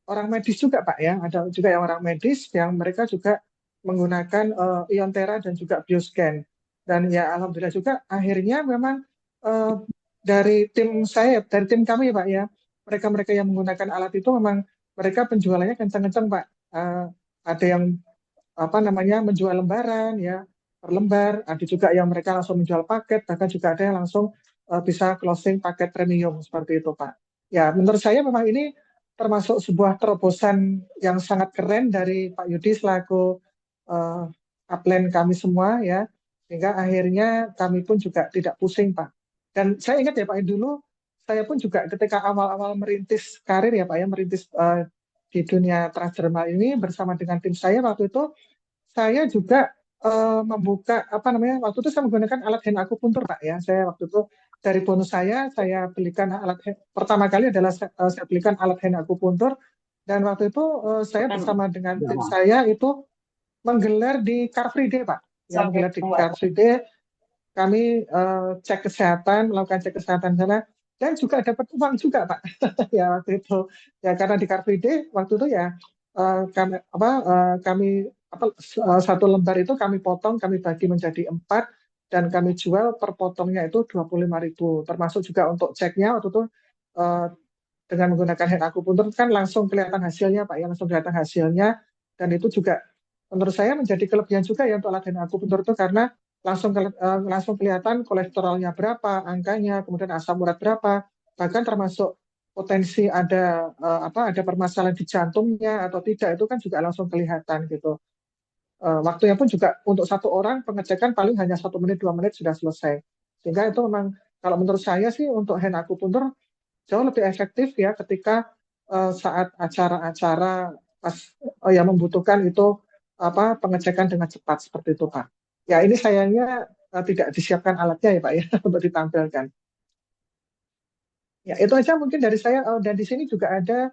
orang medis juga Pak ya, ada juga yang orang medis yang mereka juga menggunakan Iontera dan juga Bioscan. Dan ya alhamdulillah juga akhirnya memang eh, dari tim saya, dari tim kami Pak ya, mereka-mereka yang menggunakan alat itu memang mereka penjualannya kencang-kencang Pak. Ada yang apa namanya menjual lembaran ya, per lembar, ada juga yang mereka langsung menjual paket, bahkan juga ada yang langsung bisa closing paket premium seperti itu Pak. Ya menurut saya memang ini termasuk sebuah terobosan yang sangat keren dari Pak Yudi selaku upline kami semua ya, sehingga akhirnya kami pun juga tidak pusing Pak. Dan saya ingat ya Pak, dulu saya pun juga ketika awal-awal merintis karir ya Pak ya, merintis di dunia transdermal ini bersama dengan tim saya waktu itu, saya juga membuka apa namanya, waktu itu saya menggunakan alat hand akupuntur Pak ya. Saya waktu itu dari bonus saya belikan pertama kali adalah saya belikan alat hand akupuntur, dan waktu itu saya bersama dengan tim saya itu menggelar di Car Free Day Pak. Ya, menggelar di Car Free Day, kami cek kesehatan, melakukan cek kesehatan sana, dan juga dapat uang juga Pak. Ya waktu itu ya, karena di Car Free Day waktu itu ya kami satu lembar itu kami potong, kami bagi menjadi 4, dan kami jual per potongnya itu 25.000, termasuk juga untuk ceknya waktu itu eh, dengan menggunakan hand akupuntur kan langsung kelihatan hasilnya Pak ya, langsung kelihatan hasilnya. Dan itu juga menurut saya menjadi kelebihan juga ya untuk alat hand akupuntur itu, karena langsung kelihatan kolesterolnya berapa, angkanya, kemudian asam urat berapa, bahkan termasuk potensi ada ada permasalahan di jantungnya atau tidak, itu kan juga langsung kelihatan gitu. Waktunya pun juga untuk satu orang pengecekan paling hanya 1 menit 2 menit sudah selesai. Sehingga itu memang kalau menurut saya sih untuk hand akupuntur jauh lebih efektif ya ketika saat acara-acara pas yang membutuhkan itu apa pengecekan dengan cepat seperti itu Pak. Ya ini sayangnya tidak disiapkan alatnya ya Pak ya untuk ditampilkan. Ya itu aja mungkin dari saya. Dan di sini juga ada,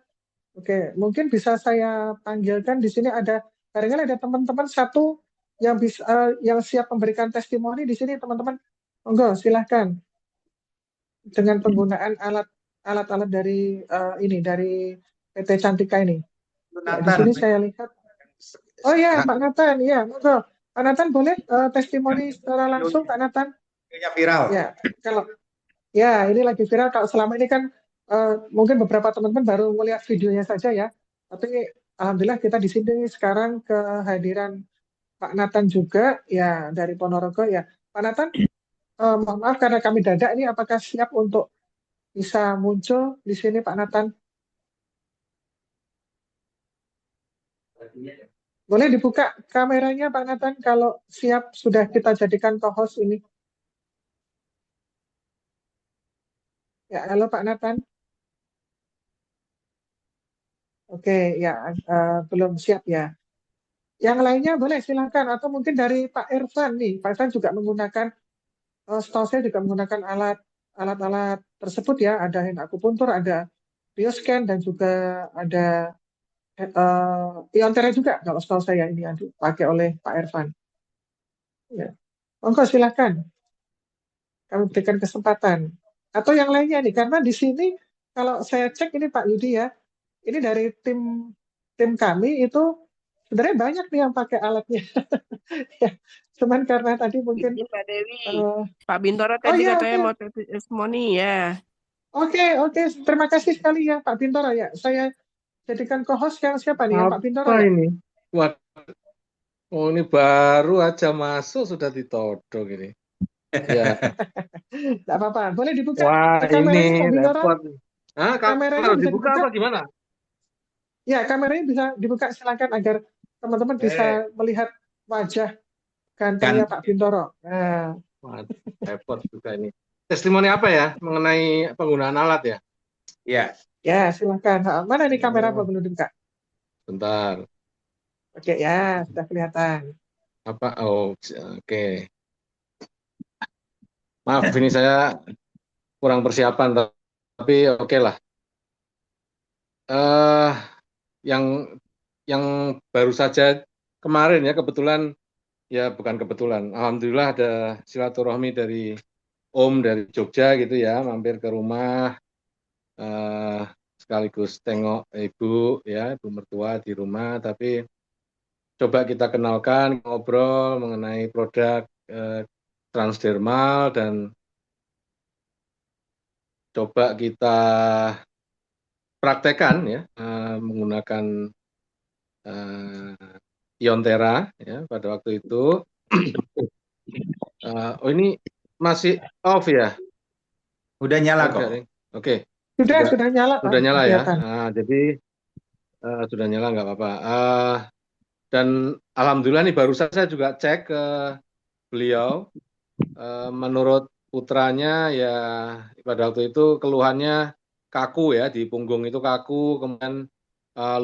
oke mungkin bisa saya panggilkan, di sini ada barangkali ada teman-teman satu yang bisa yang siap memberikan testimoni di sini teman-teman. Monggo silahkan dengan penggunaan alat-alat dari ini dari PT Cantika ini. Ya, di sini saya lihat. Oh ya, Pak Nathan, ya, monggo. Pak Nathan boleh testimoni secara langsung, Pak Nathan? Viral. Ya, kalau ya ini lagi viral. Kalau selama ini kan mungkin beberapa teman-teman baru melihat videonya saja ya. Tapi alhamdulillah kita di sini sekarang kehadiran Pak Nathan juga ya dari Ponorogo ya. Pak Nathan, mohon maaf karena kami dadak ini, apakah siap untuk bisa muncul di sini Pak Nathan? Boleh dibuka kameranya Pak Nathan kalau siap, sudah kita jadikan co-host ini. Ya, halo Pak Nathan. Oke, ya belum siap ya. Yang lainnya boleh silakan, atau mungkin dari Pak Irfan nih. Pak Irfan juga menggunakan setahu saya juga menggunakan alat-alat tersebut ya. Ada hand akupuntur, ada bioscan, dan juga ada Iontera juga kalau setahu saya ini yang dipakai oleh Pak Irfan. Ya. Monggo silakan. Kami berikan kesempatan. Atau yang lainnya nih, karena di sini kalau saya cek ini Pak Yudi ya, ini dari tim kami itu sebenarnya banyak nih yang pakai alatnya. Ya, cuman karena tadi mungkin Mbak Dewi. Pak Bintoro oh tadi iya, katanya oke. mau testimoni ya. Oke, terima kasih sekali ya Pak Bintoro ya. Saya jadikan co-host yang siapa nih? Yang Pak Bintoro Apa ya? ini? Wah, oh ini baru aja masuk sudah ditodong ini. Ya. Tidak apa-apa, boleh dibuka Wah, kameranya ini Pak Bintoro? repot. Hah, Kameranya kalau bisa dibuka dibuka? apa gimana? Ya, kameranya bisa dibuka silakan agar teman-teman bisa melihat wajah gantengnya Pak Bintoro. Nah, Wah, repot juga ini. Testimoni apa ya mengenai penggunaan alat ya? Ya. ya silakan. Mana nih kamera Pak belum dibuka? Bentar. Oke ya, sudah kelihatan. Apa? Oh, oke. Maaf, ini saya kurang persiapan, tapi oke lah. Eh, yang yang baru saja kemarin ya, kebetulan ya bukan kebetulan. Alhamdulillah ada silaturahmi dari Om dari Jogja gitu ya, mampir ke rumah eh, sekaligus tengok ibu ya, ibu mertua di rumah. Tapi coba kita kenalkan, ngobrol mengenai produk transdermal dan coba kita praktekkan ya menggunakan Iontera ya pada waktu itu. Oh ini masih off ya? Udah nyala kok. Oke. Sudah nyala Pak, Sudah nyala ya. kelihatan. Jadi sudah nyala nggak apa-apa. Dan alhamdulillah nih barusan saya juga cek ke beliau. Menurut putranya ya pada waktu itu keluhannya kaku ya, di punggung itu kaku, kemudian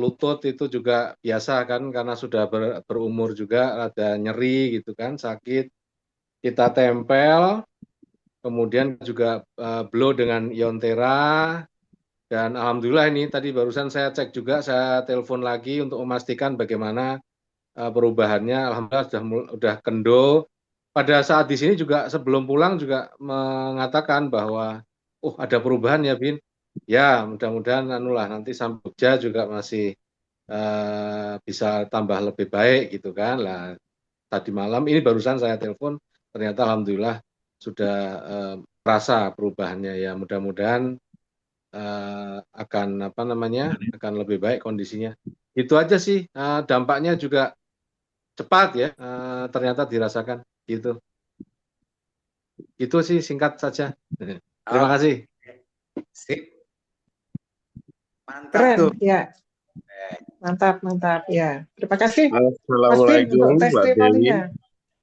lutut itu juga biasa kan karena sudah berumur juga ada nyeri gitu kan, sakit. Kita tempel, kemudian juga blow dengan Iontera, dan alhamdulillah ini tadi barusan saya cek juga, saya telepon lagi untuk memastikan bagaimana perubahannya. Alhamdulillah sudah kendo. Pada saat di sini juga sebelum pulang juga mengatakan bahwa ada perubahan ya Bin. Ya mudah-mudahan anulah nanti sampai Jogja juga masih bisa tambah lebih baik gitu kan lah. Tadi malam ini barusan saya telepon, ternyata alhamdulillah sudah merasa perubahannya ya, mudah-mudahan akan akan lebih baik kondisinya. Itu aja sih, dampaknya juga cepat ya, ternyata dirasakan gitu. Itu sih singkat saja. Terima kasih. Sip. Mantap Keren, tuh. ya. Mantap, ya. Terima kasih, Mas Bin, Assalamualaikum, untuk Mbak Dewi. testimoninya.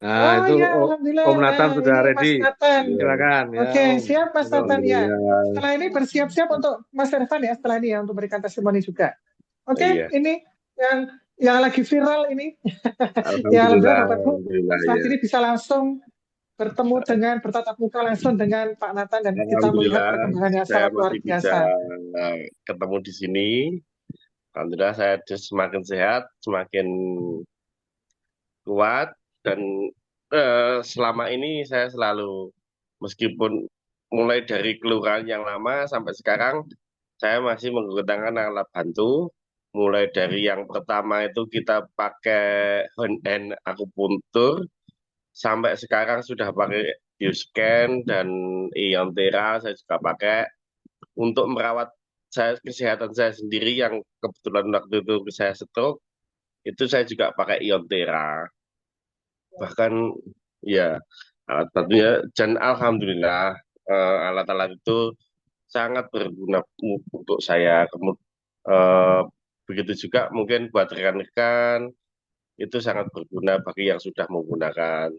Nah, itu ya, alhamdulillah. Om Nathan sudah Ini ready. Mas Nathan. Silakan ya. Oke, siap Mas Nathan ya. Alhamdulillah. Setelah ini bersiap-siap untuk Mas Irfan ya, setelah ini ya untuk berikan testimoni juga. Oke, Iya. ini yang lagi viral ini. Ya, Alhamdulillah, Bapak Ibu, alhamdulillah saat ya. ini bisa langsung bertemu dengan bertatap muka langsung dengan Pak Nathan dan kita melihat Alhamdulillah, perkembangannya saya sangat luar masih bisa biasa. ketemu di sini. Alhamdulillah saya semakin sehat, semakin kuat, dan selama ini saya selalu, meskipun mulai dari keluhan yang lama sampai sekarang, saya masih menggunakan alat bantu. Mulai dari yang pertama itu kita pakai hand akupuntur, sampai sekarang sudah pakai bioscan dan Iontera saya juga pakai untuk merawat kesehatan saya sendiri yang kebetulan waktu itu saya stroke, itu saya juga pakai Iontera. Bahkan ya alat bantunya, dan alhamdulillah alat-alat itu sangat berguna untuk saya. Begitu juga mungkin buat rekan-rekan itu sangat berguna bagi yang sudah menggunakan.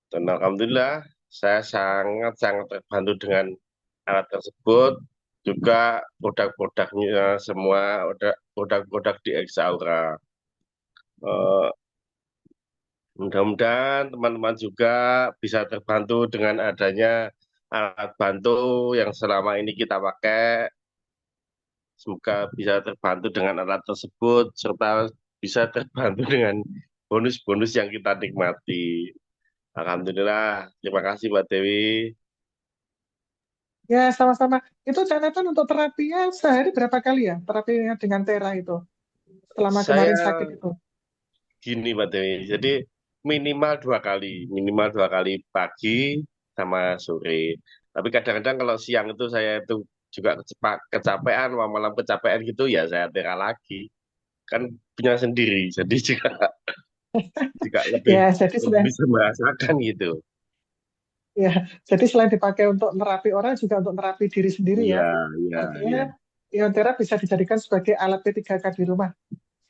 Dan alhamdulillah saya sangat-sangat terbantu dengan alat tersebut, juga produk-produknya semua, produk-produk di Exaura. Mudah-mudahan teman-teman juga bisa terbantu dengan adanya alat bantu yang selama ini kita pakai. Semoga bisa terbantu dengan alat tersebut, serta bisa terbantu dengan bonus-bonus yang kita nikmati. Alhamdulillah, terima kasih Mbak Dewi. Ya, sama-sama. Itu catatan untuk terapinya sehari berapa kali ya? Terapinya dengan Tera itu selama kemarin Saya sakit itu. gini Mbak Dewi, jadi minimal 2 kali pagi sama sore. Tapi kadang-kadang kalau siang itu saya itu juga kecapean, malam kecapean gitu ya saya Tera lagi. Kan punya sendiri, jadi juga lebih Ya, jadi bisa merasakan gitu. ya, jadi selain dipakai untuk merapi orang juga untuk merapi diri sendiri ya. Iya. Artinya Iontera bisa dijadikan sebagai alat P3K di rumah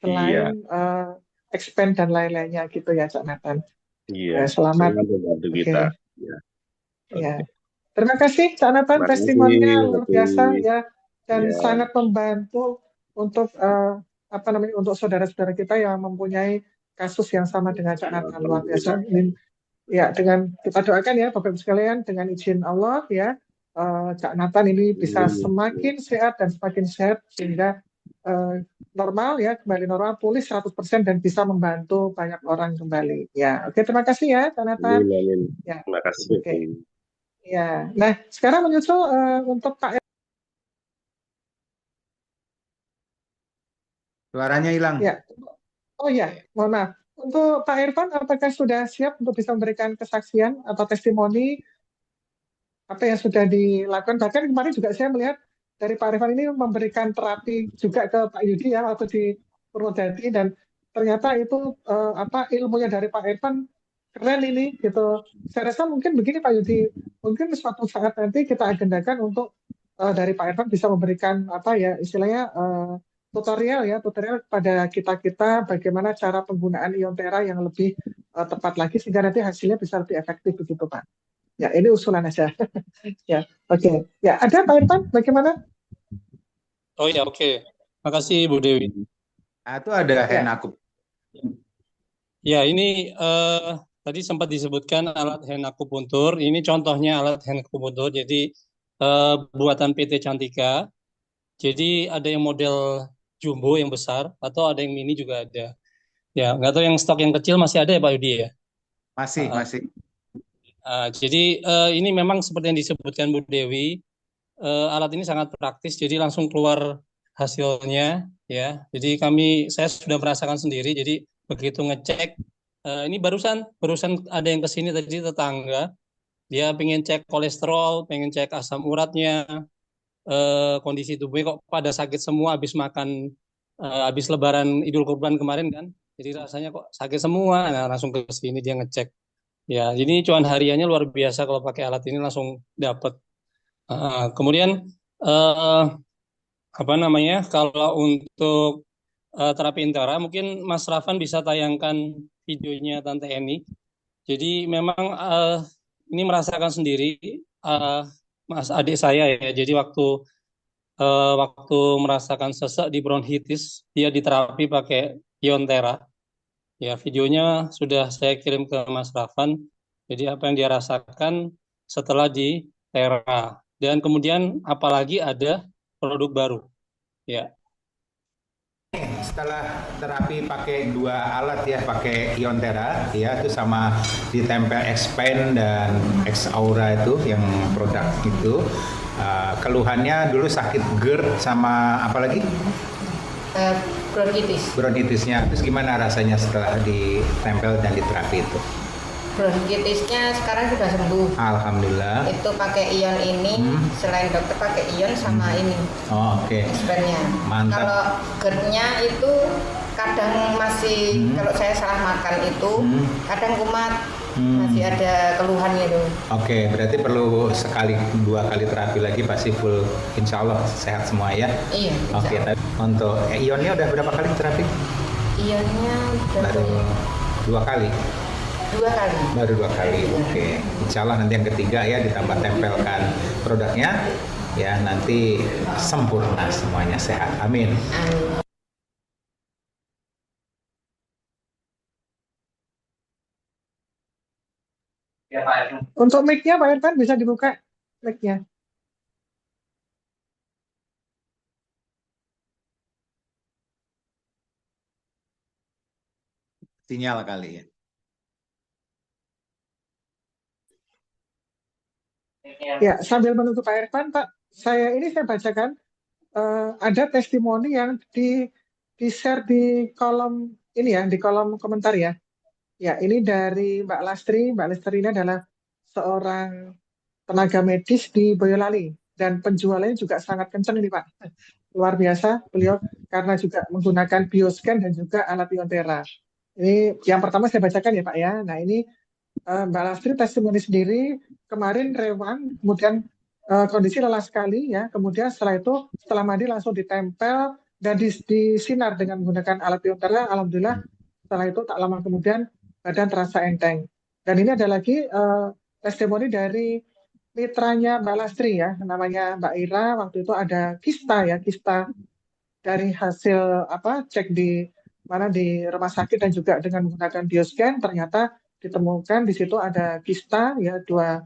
selain expand dan lain-lainnya gitu ya, Cak Nathan. Iya. Selamat. Sangat membantu kita. Ya. Terima kasih Cak Nathan, testimoninya luar biasa ya, dan sangat membantu untuk apa namanya untuk saudara-saudara kita yang mempunyai kasus yang sama dengan Cak Nathan. Luar biasa. Ini, ya, dengan kita doakan ya Bapak Ibu sekalian, dengan izin Allah ya, Cak Nathan ini bisa semakin sehat dan semakin sehat sehingga normal ya, kembali normal, pulih 100% dan bisa membantu banyak orang kembali. Ya, oke, terima kasih ya Cak Nathan. Ya, Terima kasih. oke. Ya, nah sekarang menyusul untuk Pak. Suaranya hilang. Ya, oh ya, mohon maaf. Untuk Pak Irfan, apakah sudah siap untuk bisa memberikan kesaksian atau testimoni apa yang sudah dilakukan? Bahkan kemarin juga saya melihat dari Pak Irfan ini memberikan terapi juga ke Pak Yudi ya waktu di Purwodadi, dan ternyata itu apa ilmunya dari Pak Irfan keren ini gitu. Saya rasa mungkin begini Pak Yudi, mungkin suatu saat nanti kita agendakan untuk dari Pak Irfan bisa memberikan apa ya istilahnya tutorial kepada kita bagaimana cara penggunaan Iontera yang lebih tepat lagi sehingga nanti hasilnya bisa lebih efektif begitu Pak. Ya, ini usulan aja. Ya, oke. Ya, ada Pak Irfan, bagaimana? Oh ya, oke. Makasih Bu Dewi. Nah, itu ada hand aku. Ya, ini tadi sempat disebutkan alat hand akupuntur. Ini contohnya alat hand akupuntur. Jadi buatan PT Cantika. Jadi ada yang model jumbo yang besar atau ada yang mini juga ada. Ya, nggak tahu yang stok yang kecil masih ada ya Pak Yudi ya? Masih. Jadi ini memang seperti yang disebutkan Bu Dewi, alat ini sangat praktis, jadi langsung keluar hasilnya ya. Jadi saya sudah merasakan sendiri. Jadi begitu ngecek, ini barusan ada yang kesini tadi tetangga, dia pengen cek kolesterol, pengen cek asam uratnya, kondisi tubuhnya kok pada sakit semua habis makan, habis Lebaran Idul Kurban kemarin kan. Jadi rasanya kok sakit semua, nah langsung ke sini dia ngecek. Ya, jadi cuan hariannya luar biasa kalau pakai alat ini langsung dapat. Kemudian apa namanya? Kalau untuk terapi Intera, mungkin Mas Rafan bisa tayangkan videonya Tante Eni. Jadi memang ini merasakan sendiri Mas adik saya ya. Jadi waktu merasakan sesek di bronkitis, dia diterapi pakai Iontera. Ya, videonya sudah saya kirim ke Mas Rafan. Jadi apa yang dia rasakan setelah di Tera. Dan kemudian apalagi ada produk baru. Ya. Setelah terapi pakai 2 alat ya, pakai Iontera ya, itu sama ditempel Expand dan X Aura itu yang produk itu. Keluhannya dulu sakit GERD sama apa lagi? Bronkitisnya. Terus gimana rasanya setelah ditempel dan diterapi itu? Bronkitisnya sekarang sudah sembuh. Alhamdulillah. Itu pakai ion ini, selain dokter pakai ion sama ini. Oh, oke. Expertnya. Mantap. Kalau GERD-nya itu kadang masih kalau saya salah makan itu kadang kumat. Masih ada keluhan gitu. Oke, berarti perlu 2 kali terapi lagi pasti full, insya Allah sehat semua ya. Iya. Oke, untuk ionnya udah berapa kali terapi? Ionnya baru 2 kali. 2 kali. Baru 2 kali. Oke. Insya Allah nanti yang ketiga ya ditambah tempelkan produknya ya, nanti sempurna semuanya, sehat. Amin. Amin. Untuk mic-nya Pak Irfan bisa dibuka mic-nya. Sinyal kali ya. Ya, sambil menunggu Pak Irfan, Pak, saya bacakan ada testimoni yang di-share di kolom ini ya, di kolom komentar ya. Ya, ini dari Mbak Lastri. Mbak Lastri ini adalah seorang tenaga medis di Boyolali dan penjualannya juga sangat kencang ini Pak. Luar biasa beliau karena juga menggunakan bioscan dan juga alat Iontera. Ini yang pertama saya bacakan ya Pak ya. Nah ini Mbak Lastri testimoni sendiri kemarin rewan, kemudian kondisi lelah sekali ya. Kemudian setelah mandi langsung ditempel dan disinar dengan menggunakan alat Iontera. Alhamdulillah setelah itu tak lama kemudian badan terasa enteng. Dan ini ada lagi testimoni dari mitranya Mbak Lastri ya, namanya Mbak Ira. Waktu itu ada kista dari hasil cek di rumah sakit dan juga dengan menggunakan bioscan ternyata ditemukan di situ ada kista ya dua.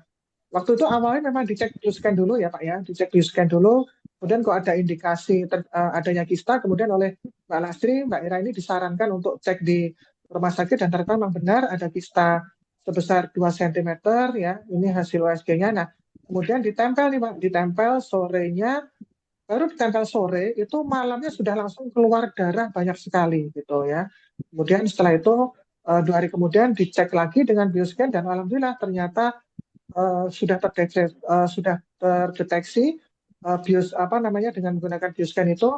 Waktu itu awalnya memang dicek bioscan dulu ya Pak ya, dicek bioscan dulu. Kemudian kok ada indikasi adanya kista, kemudian oleh Mbak Lastri, Mbak Ira ini disarankan untuk cek di rumah sakit dan ternyata memang benar ada kista sebesar 2 cm ya. Ini hasil USG-nya. Nah, kemudian ditempel nih Pak, ditempel sorenya, baru ditempel sore itu malamnya sudah langsung keluar darah banyak sekali gitu ya. Kemudian setelah itu 2 hari kemudian dicek lagi dengan bioscan dan alhamdulillah ternyata sudah terdeteksi dengan menggunakan bioscan itu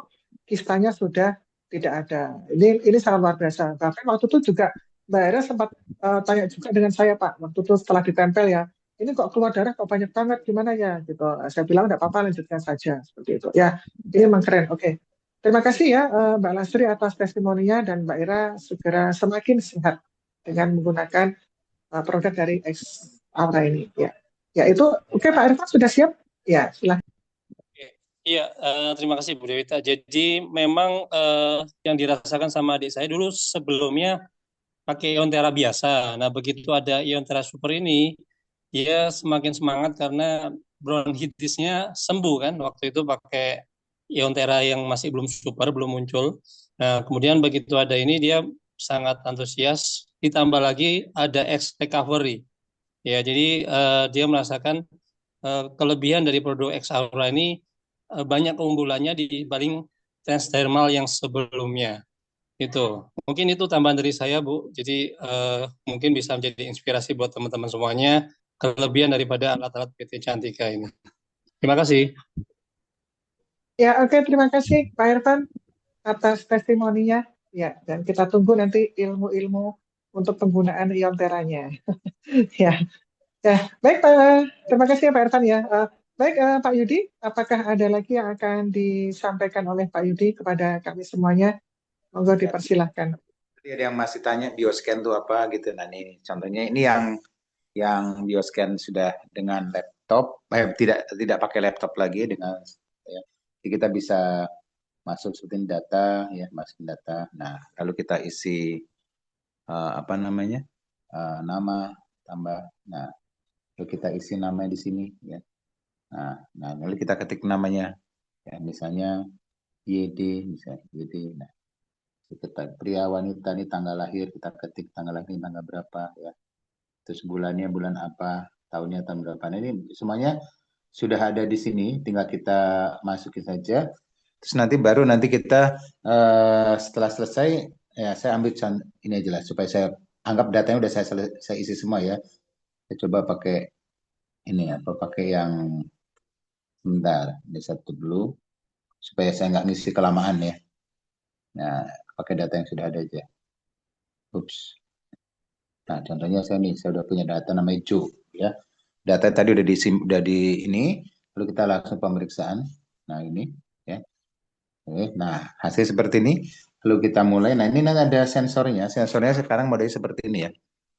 kistanya sudah tidak ada. Ini sangat luar biasa. Bahkan waktu itu juga Mbak Era sempat tanya juga dengan saya Pak, waktu itu setelah ditempel ya, ini kok keluar darah kok banyak banget, gimana ya? Gitu. Saya bilang tidak apa-apa, lanjutkan saja seperti itu. Ya, ini memang keren. Oke. Terima kasih ya Mbak Lastri atas testimoninya dan Mbak Ira segera semakin sehat dengan menggunakan produk dari X Aura ini. Ya itu. Oke Pak Irfan sudah siap? Ya, silahkan. Iya, terima kasih Bu Dewita. Jadi memang yang dirasakan sama adik saya dulu sebelumnya pakai Iontera biasa. Nah, begitu ada Iontera Super ini, dia semakin semangat karena bronkitisnya sembuh kan. Waktu itu pakai Iontera yang masih belum super, belum muncul. Nah, kemudian begitu ada ini, dia sangat antusias. Ditambah lagi ada X Recovery. Ya, jadi dia merasakan kelebihan dari produk X Aura ini banyak keunggulannya dibanding transdermal yang sebelumnya. Itu mungkin itu tambahan dari saya Bu. Jadi mungkin bisa menjadi inspirasi buat teman-teman semuanya kelebihan daripada alat-alat PT Cantika ini. Terima kasih. Ya oke, terima kasih Pak Irfan atas testimoninya. Ya, dan kita tunggu nanti ilmu-ilmu untuk penggunaan Ionteranya. Ya, baik Pak. Terima kasih ya Pak Irfan ya. Baik Pak Yudi, apakah ada lagi yang akan disampaikan oleh Pak Yudi kepada kami semuanya? Monggo dipersilahkan. Jadi ada yang masih tanya bioscan itu apa gitu. Nah ini contohnya ini yang bioscan sudah dengan laptop, tidak pakai laptop lagi dengan ya. Jadi kita bisa masukin data ya, masukin data. Nah lalu kita isi nama tambah. Nah lalu kita isi namanya di sini ya. Nah lalu kita ketik namanya ya, misalnya YD misalnya YD. Nah kita pria wanita ini tanggal lahir, kita ketik tanggal lahir tanggal berapa ya, terus bulannya bulan apa, tahunnya tahun berapa. Nah ini semuanya sudah ada di sini, tinggal kita masukin saja. Terus nanti kita setelah selesai ya saya ambil ini aja lah supaya saya anggap datanya udah saya isi semua ya. Saya coba pakai ini pakai yang sebentar ini satu dulu supaya saya nggak ngisi kelamaan ya. Nah pakai data yang sudah ada aja. Ups. Nah, contohnya saya udah punya data namanya Joe, ya. Data tadi udah di ini, lalu kita langsung pemeriksaan. Nah, ini, ya. Oke, nah, hasil seperti ini. Lalu kita mulai. Nah, ini nanti ada sensornya. Sensornya sekarang modelnya seperti ini ya.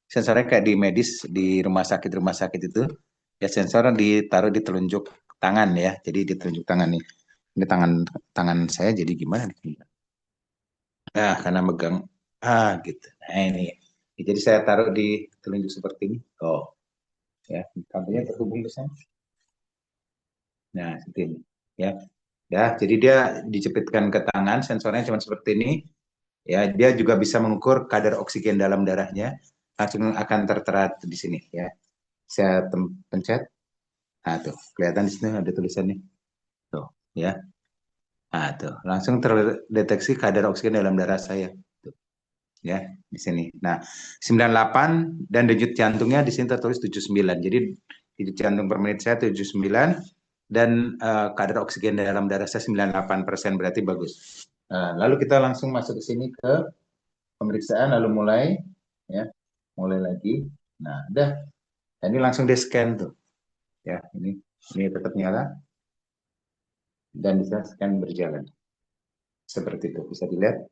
Sensornya kayak di medis di rumah sakit itu, ya sensor ditaruh di telunjuk tangan ya. Jadi di telunjuk tangan nih. Ini tangan saya jadi gimana nih? Nah, karena megang gitu. Nah, ini. Jadi saya taruh di telunjuk seperti ini. Oh. Ya, kabelnya terhubung ke sana. Nah, seperti ini. Ya. Ya, jadi dia dijepitkan ke tangan, sensornya cuma seperti ini. Ya, dia juga bisa mengukur kadar oksigen dalam darahnya. Langsung akan tertera di sini ya. Saya pencet. Nah, tuh, kelihatan di sini ada tulisannya. Tuh, ya. Nah, tuh, langsung terdeteksi kadar oksigen dalam darah saya. Tuh. Ya, di sini. Nah, 98 dan denyut jantungnya di sini tertulis 79. Jadi denyut jantung per menit saya 79 dan kadar oksigen dalam darah saya 98%, berarti bagus. Nah, lalu kita langsung masuk ke sini ke pemeriksaan lalu mulai ya. Mulai lagi. Nah, udah. Ini langsung di-scan tuh. Ya, ini tetap nyala. Dan bisa scan berjalan. Seperti itu, bisa dilihat.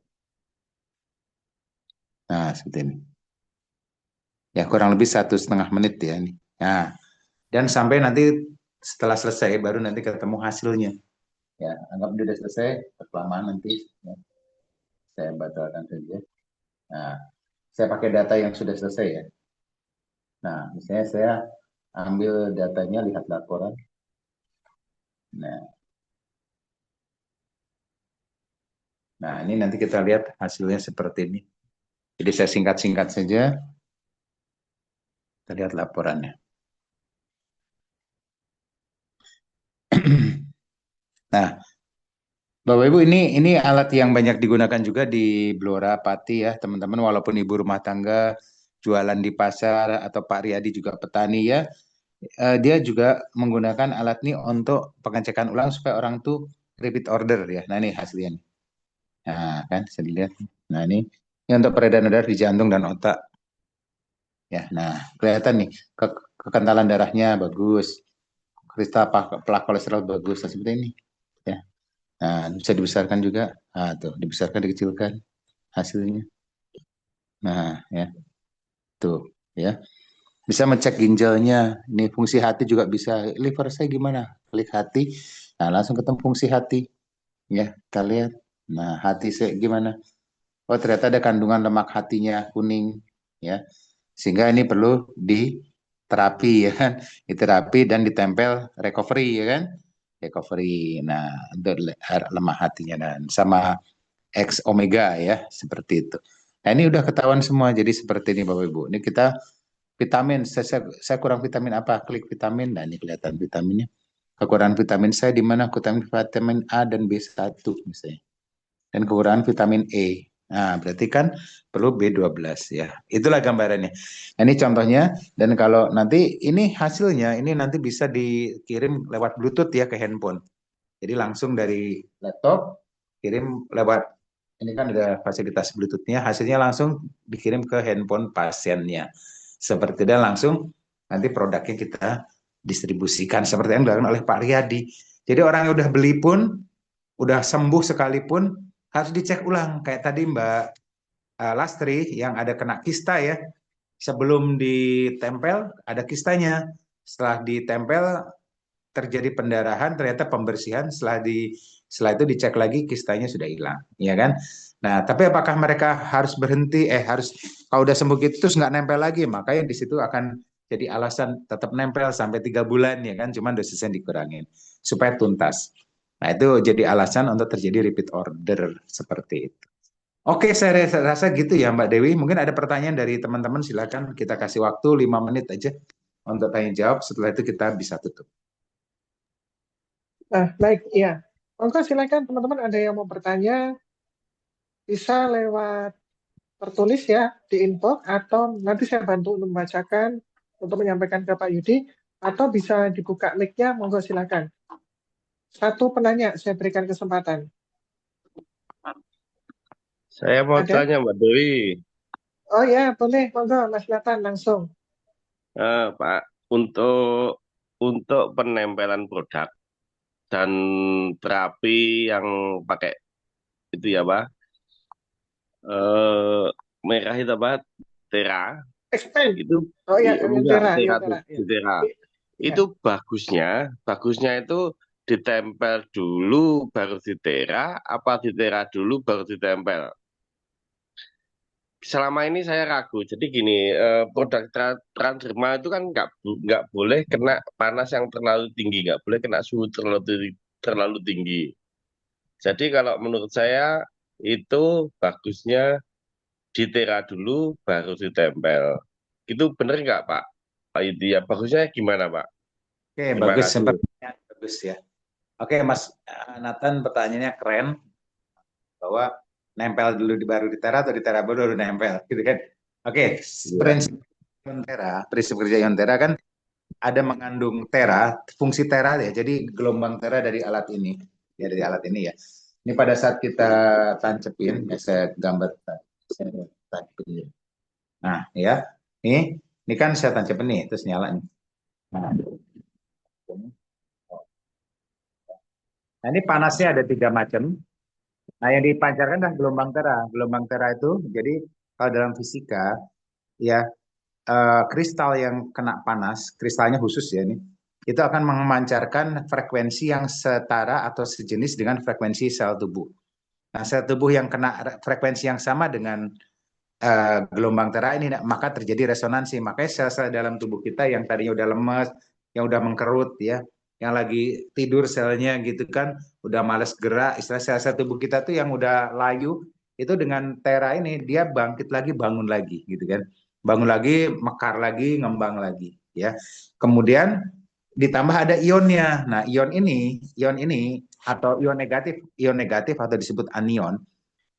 Nah, seperti ini. Ya, kurang lebih 1,5 menit ya ini. Nah, dan sampai nanti setelah selesai baru nanti ketemu hasilnya. Ya, anggap dia sudah selesai, kelamaan nanti ya, saya batalkan saja. Nah, saya pakai data yang sudah selesai ya. Nah, misalnya saya ambil datanya, lihat laporan. Nah, ini nanti kita lihat hasilnya seperti ini. Jadi saya singkat-singkat saja. Kita lihat laporannya. Nah, Bapak Ibu, ini alat yang banyak digunakan juga di Blora Pati ya, teman-teman. Walaupun ibu rumah tangga jualan di pasar atau Pak Riyadi juga petani ya, dia juga menggunakan alat ini untuk pengecekan ulang supaya orang tuh repeat order ya. Nah, ini hasilnya nih. Nah, kan bisa dilihat. Nah, ini untuk peredaran darah di jantung dan otak. Ya, nah kelihatan nih kekentalan darahnya bagus, kristal plak kolesterol bagus, seperti ini. Ya, nah bisa dibesarkan juga. Nah, tuh dibesarkan, dikecilkan hasilnya. Nah, ya, tuh, ya. Bisa ngecek ginjalnya. Ini fungsi hati juga bisa. Liver saya gimana? Klik hati, nah langsung ketemu fungsi hati. Ya, kita lihat. Nah, hati saya gimana? Oh, ternyata ada kandungan lemak hatinya kuning, ya. Sehingga ini perlu diterapi ya kan, diterapi dan ditempel recovery ya kan, recovery. Nah, untuk lemak hatinya dan sama X omega ya, seperti itu. Nah, ini udah ketahuan semua. Jadi seperti ini Bapak Ibu. Ini kita vitamin, saya kurang vitamin apa? Klik vitamin. Nah, ini kelihatan vitaminnya. Kekurangan vitamin saya di mana? Vitamin A dan B1 misalnya. Dan kekurangan vitamin E. Nah, berarti kan perlu B12 ya. Itulah gambarannya. Nah, ini contohnya. Dan kalau nanti ini hasilnya, ini nanti bisa dikirim lewat Bluetooth ya ke handphone. Jadi langsung dari laptop, kirim lewat, ini kan ada fasilitas Bluetooth-nya, hasilnya langsung dikirim ke handphone pasiennya. Seperti dan langsung nanti produknya kita distribusikan seperti yang dilakukan oleh Pak Riyadi. Jadi orang yang udah beli pun, udah sembuh sekalipun, harus dicek ulang. Kayak tadi Mbak Lastri yang ada kena kista ya, sebelum ditempel ada kistanya. Setelah ditempel terjadi pendarahan, ternyata pembersihan, setelah itu dicek lagi kistanya sudah hilang, ya kan? Nah, tapi apakah mereka harus berhenti? Harus kalau udah sembuh gitu terus nggak nempel lagi? Makanya di situ akan jadi alasan tetap nempel sampai 3 bulan ya kan? Cuman dosisnya dikurangin supaya tuntas. Nah, itu jadi alasan untuk terjadi repeat order seperti itu. Oke, saya rasa gitu ya Mbak Dewi. Mungkin ada pertanyaan dari teman-teman, silakan kita kasih waktu 5 menit aja untuk tanya jawab. Setelah itu kita bisa tutup. Nah, baik, ya. Monggo silakan teman-teman, ada yang mau bertanya, bisa lewat tertulis ya di inbox, atau nanti saya bantu untuk membacakan, untuk menyampaikan ke Pak Yudi, atau bisa dibuka mic-nya, monggo silakan. Satu penanya saya berikan kesempatan. Saya mau tanya Mbak Dewi. Oh ya, boleh, monggo Mas Nathan langsung. Pak, untuk penempelan produk dan terapi yang pakai itu ya Pak, merah itu apa? Tera. Itu Oh ya, Tera. ya. Itu bagusnya itu ditempel dulu baru ditera, apa ditera dulu baru ditempel? Selama ini saya ragu. Jadi gini, produk Transderma itu kan nggak boleh kena panas yang terlalu tinggi, nggak boleh kena suhu terlalu tinggi. Jadi kalau menurut saya itu bagusnya ditera dulu baru ditempel. Itu benar nggak Pak? Pak Yudi ya, bagusnya gimana Pak? Oke, bagus, sepertinya bagus ya. Oke, Mas Nathan, pertanyaannya keren, bahwa nempel dulu baru ditera atau ditera baru nempel, gitu kan? Oke, prinsip kerja ion tera kan ada mengandung tera, fungsi tera ya. Jadi gelombang tera dari alat ini, ya dari alat ini ya. Ini pada saat kita tancepin, ya saya gambar. Nah, ya, ini kan saya tancapin nih, terus nyala nih. Nah, ini panasnya ada 3 macam. Nah, yang dipancarkan adalah gelombang tera. Gelombang tera itu, jadi kalau dalam fisika, ya kristal yang kena panas, kristalnya khusus ya ini, itu akan memancarkan frekuensi yang setara atau sejenis dengan frekuensi sel tubuh. Nah, sel tubuh yang kena frekuensi yang sama dengan gelombang tera ini, maka terjadi resonansi. Makanya sel-sel dalam tubuh kita yang tadinya udah lemes, yang udah mengkerut ya, yang lagi tidur selnya gitu kan, udah males gerak, istilah sel-sel tubuh kita tuh yang udah layu, itu dengan tera ini dia bangkit lagi, bangun lagi gitu kan. Bangun lagi, mekar lagi, ngembang lagi ya. Kemudian ditambah ada ionnya. Nah, ion ini atau ion negatif atau disebut anion,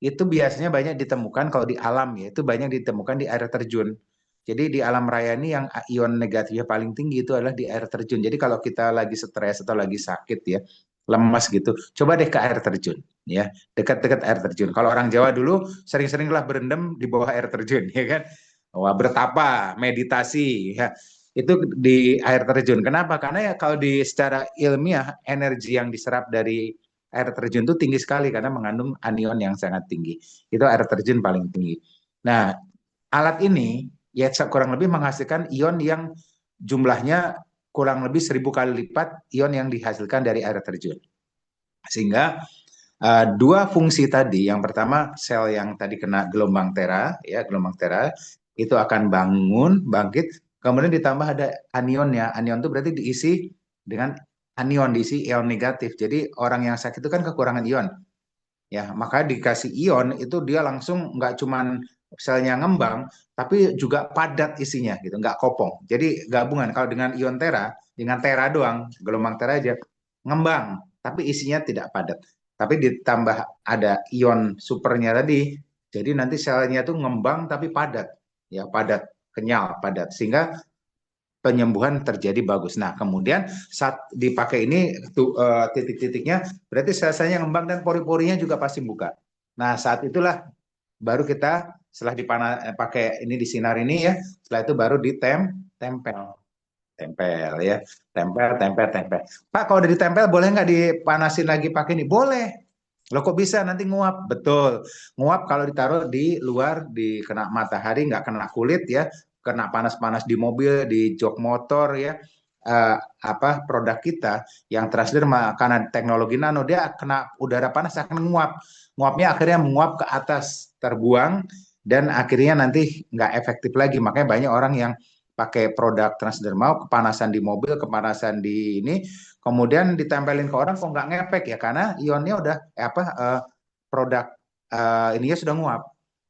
itu biasanya banyak ditemukan kalau di alam ya, itu banyak ditemukan di air terjun. Jadi di alam raya ini yang ion negatifnya paling tinggi itu adalah di air terjun. Jadi kalau kita lagi stres atau lagi sakit ya, lemas gitu, coba deh ke air terjun ya, dekat-dekat air terjun. Kalau orang Jawa dulu sering-seringlah berendam di bawah air terjun ya kan. Wah, bertapa, meditasi ya. Itu di air terjun. Kenapa? Karena ya kalau di secara ilmiah energi yang diserap dari air terjun itu tinggi sekali karena mengandung anion yang sangat tinggi. Itu air terjun paling tinggi. Nah, alat ini ya kurang lebih menghasilkan ion yang jumlahnya kurang lebih 1000 kali lipat ion yang dihasilkan dari air terjun. Sehingga dua fungsi tadi, yang pertama sel yang tadi kena gelombang tera, ya gelombang tera itu akan bangun, bangkit, kemudian ditambah ada anionnya. Anion itu berarti diisi dengan anion, diisi ion negatif. Jadi orang yang sakit itu kan kekurangan ion. Ya, maka dikasih ion itu dia langsung nggak cuman selnya ngembang, tapi juga padat isinya gitu, nggak kopong. Jadi gabungan kalau dengan ion tera, dengan tera doang, gelombang tera aja ngembang, tapi isinya tidak padat. Tapi ditambah ada ion supernya tadi, jadi nanti selnya tuh ngembang tapi padat, ya padat, kenyal, padat, sehingga penyembuhan terjadi bagus. Nah, kemudian saat dipakai ini titik-titiknya berarti sel-selnya ngembang dan pori-porinya juga pasti buka. Nah, saat itulah baru kita setelah pakai ini disinar ini ya, setelah itu baru tempel ya, tempel. Pak, kalau udah ditempel boleh nggak dipanasin lagi pakai ini? Boleh. Loh kok bisa nanti nguap? Betul. Nguap kalau ditaruh di luar, di kena matahari, nggak kena kulit ya, kena panas-panas di mobil, di jok motor ya, produk kita yang transderma karena teknologi nano dia kena udara panas akan nguap. Nguapnya akhirnya menguap ke atas, terbuang dan akhirnya nanti nggak efektif lagi. Makanya banyak orang yang pakai produk transdermal, kepanasan di mobil, kepanasan di ini, kemudian ditempelin ke orang kok nggak ngefek ya karena ionnya udah produk ininya sudah nguap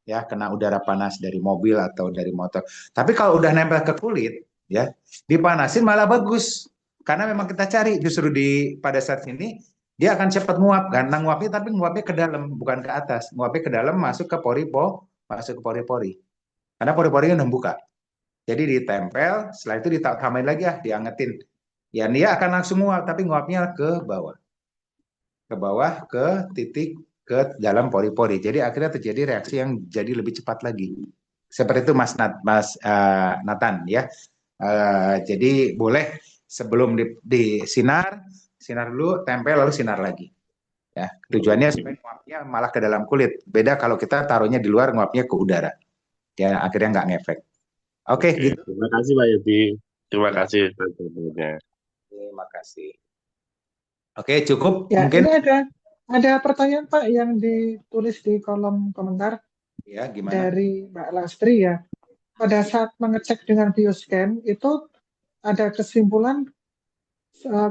ya, kena udara panas dari mobil atau dari motor. Tapi kalau udah nempel ke kulit ya, dipanasin malah bagus karena memang kita cari justru pada saat ini dia akan cepat nguap kan. Nah, nguapnya tapi nguapnya ke dalam bukan ke atas, nguapnya ke dalam masuk ke pori-pori karena pori-porinya udah buka. Jadi ditempel, setelah itu ditambahin lagi ya, diangetin. Ya dia akan langsung nguap, tapi nguapnya ke bawah. Ke bawah, ke titik, ke dalam pori-pori. Jadi akhirnya terjadi reaksi yang jadi lebih cepat lagi. Seperti itu Mas Nathan ya. Jadi boleh sebelum disinar, sinar dulu, tempel lalu sinar lagi. Ya, tujuannya supaya nguapnya malah ke dalam kulit. Beda kalau kita taruhnya di luar, nguapnya ke udara. Ya, akhirnya nggak ngefek. Oke, gitu. Terima kasih Pak Yudi. Terima kasih. Terima kasih. Oke, cukup Ya, mungkin. Ini ada pertanyaan Pak yang ditulis di kolom komentar ya, gimana? dari Mbak Lastri ya. Pada saat mengecek dengan bioscan itu ada kesimpulan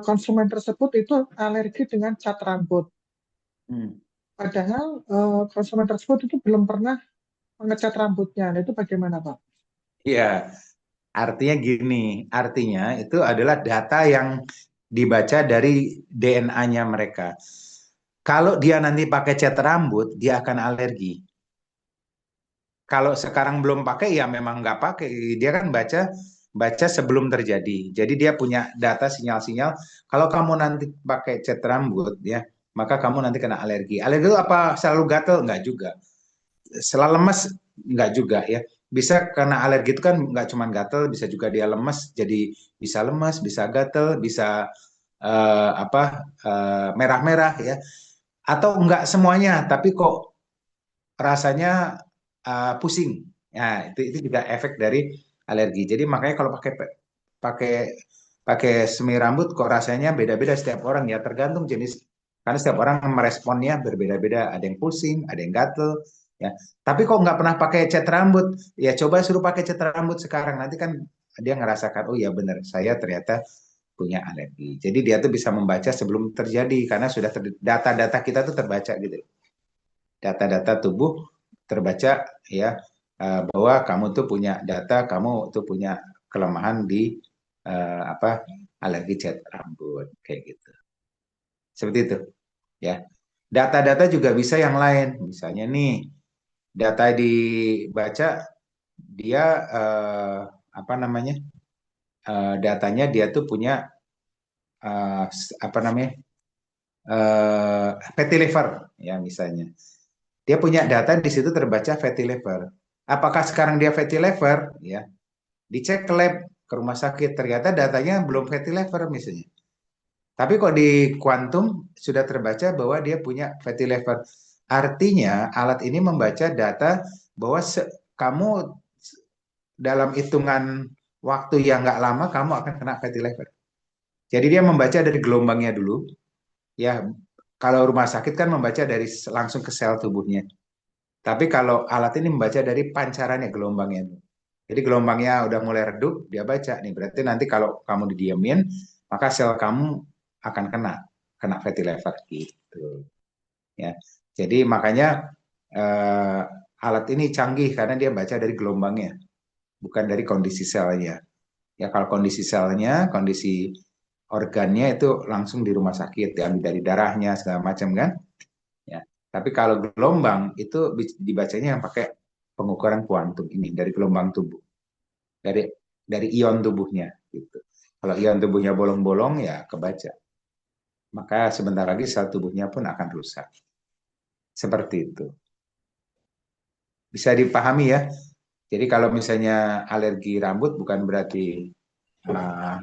konsumen tersebut itu alergi dengan cat rambut. Padahal konsumen tersebut itu belum pernah mengecat rambutnya. Nah, itu bagaimana Pak? Iya, artinya gini, artinya itu adalah data yang dibaca dari DNA-nya mereka. Kalau dia nanti pakai cat rambut, dia akan alergi. Kalau sekarang belum pakai, ya memang nggak pakai. Dia kan baca sebelum terjadi. Jadi dia punya data sinyal-sinyal. Kalau kamu nanti pakai cat rambut, ya, maka kamu nanti kena alergi. Alergi itu apa? Selalu gatel? Nggak juga. Selalu lemas? Nggak juga ya. Bisa karena alergi itu kan nggak cuma gatel, bisa juga dia lemas, jadi bisa lemas, bisa gatel, bisa merah-merah ya. Atau nggak semuanya, tapi kok rasanya pusing. Nah, itu juga efek dari alergi. Jadi makanya kalau pakai pakai semir rambut kok rasanya beda-beda setiap orang ya, tergantung jenis. Karena setiap orang meresponnya berbeda-beda. Ada yang pusing, ada yang gatel, ya. Tapi kok nggak pernah pakai cat rambut? Ya coba suruh pakai cat rambut sekarang. Nanti kan dia ngerasakan, oh ya benar, saya ternyata punya alergi. Jadi dia tuh bisa membaca sebelum terjadi karena sudah data-data kita tuh terbaca gitu. Data-data tubuh terbaca ya, bahwa kamu tuh punya data, kamu tuh punya kelemahan di alergi cat rambut kayak gitu. Seperti itu ya. Data-data juga bisa yang lain. Misalnya nih, data dibaca dia datanya dia tuh punya fatty liver ya misalnya. Dia punya data di situ terbaca fatty liver. Apakah sekarang dia fatty liver? Ya, dicek ke lab, ke rumah sakit, ternyata datanya belum fatty liver misalnya. Tapi kok di kuantum sudah terbaca bahwa dia punya fatty liver. Artinya alat ini membaca data bahwa kamu dalam hitungan waktu yang nggak lama kamu akan kena fatty liver. Jadi dia membaca dari gelombangnya dulu. Ya, kalau rumah sakit kan membaca dari langsung ke sel tubuhnya. Tapi kalau alat ini membaca dari pancarannya, gelombangnya. Jadi gelombangnya udah mulai redup, dia baca nih. Berarti nanti kalau kamu didiamin, maka sel kamu akan kena fatty liver gitu. Ya. Jadi makanya alat ini canggih karena dia baca dari gelombangnya, bukan dari kondisi selnya. Ya kalau kondisi selnya, kondisi organnya itu langsung di rumah sakit, diambil dari darahnya segala macam kan. Ya. Tapi kalau gelombang itu dibacanya yang pakai pengukuran kuantum ini dari gelombang tubuh, dari ion tubuhnya gitu. Kalau ion tubuhnya bolong-bolong ya kebaca. Maka sebentar lagi sel tubuhnya pun akan rusak. Seperti itu. Bisa dipahami ya. Jadi kalau misalnya alergi rambut bukan berarti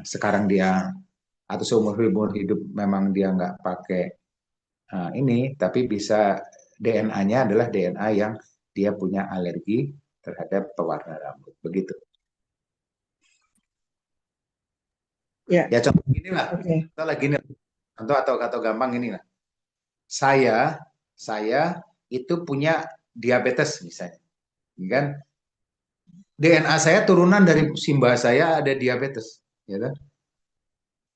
sekarang dia atau seumur hidup memang dia nggak pakai ini, tapi bisa DNA-nya adalah DNA yang dia punya alergi terhadap pewarna rambut. Begitu. Ya contoh gini lah. Contoh lagi nih. Contoh gampang ini lah. Saya itu punya diabetes misalnya. Kan? DNA saya turunan dari simbah saya ada diabetes, ya kan?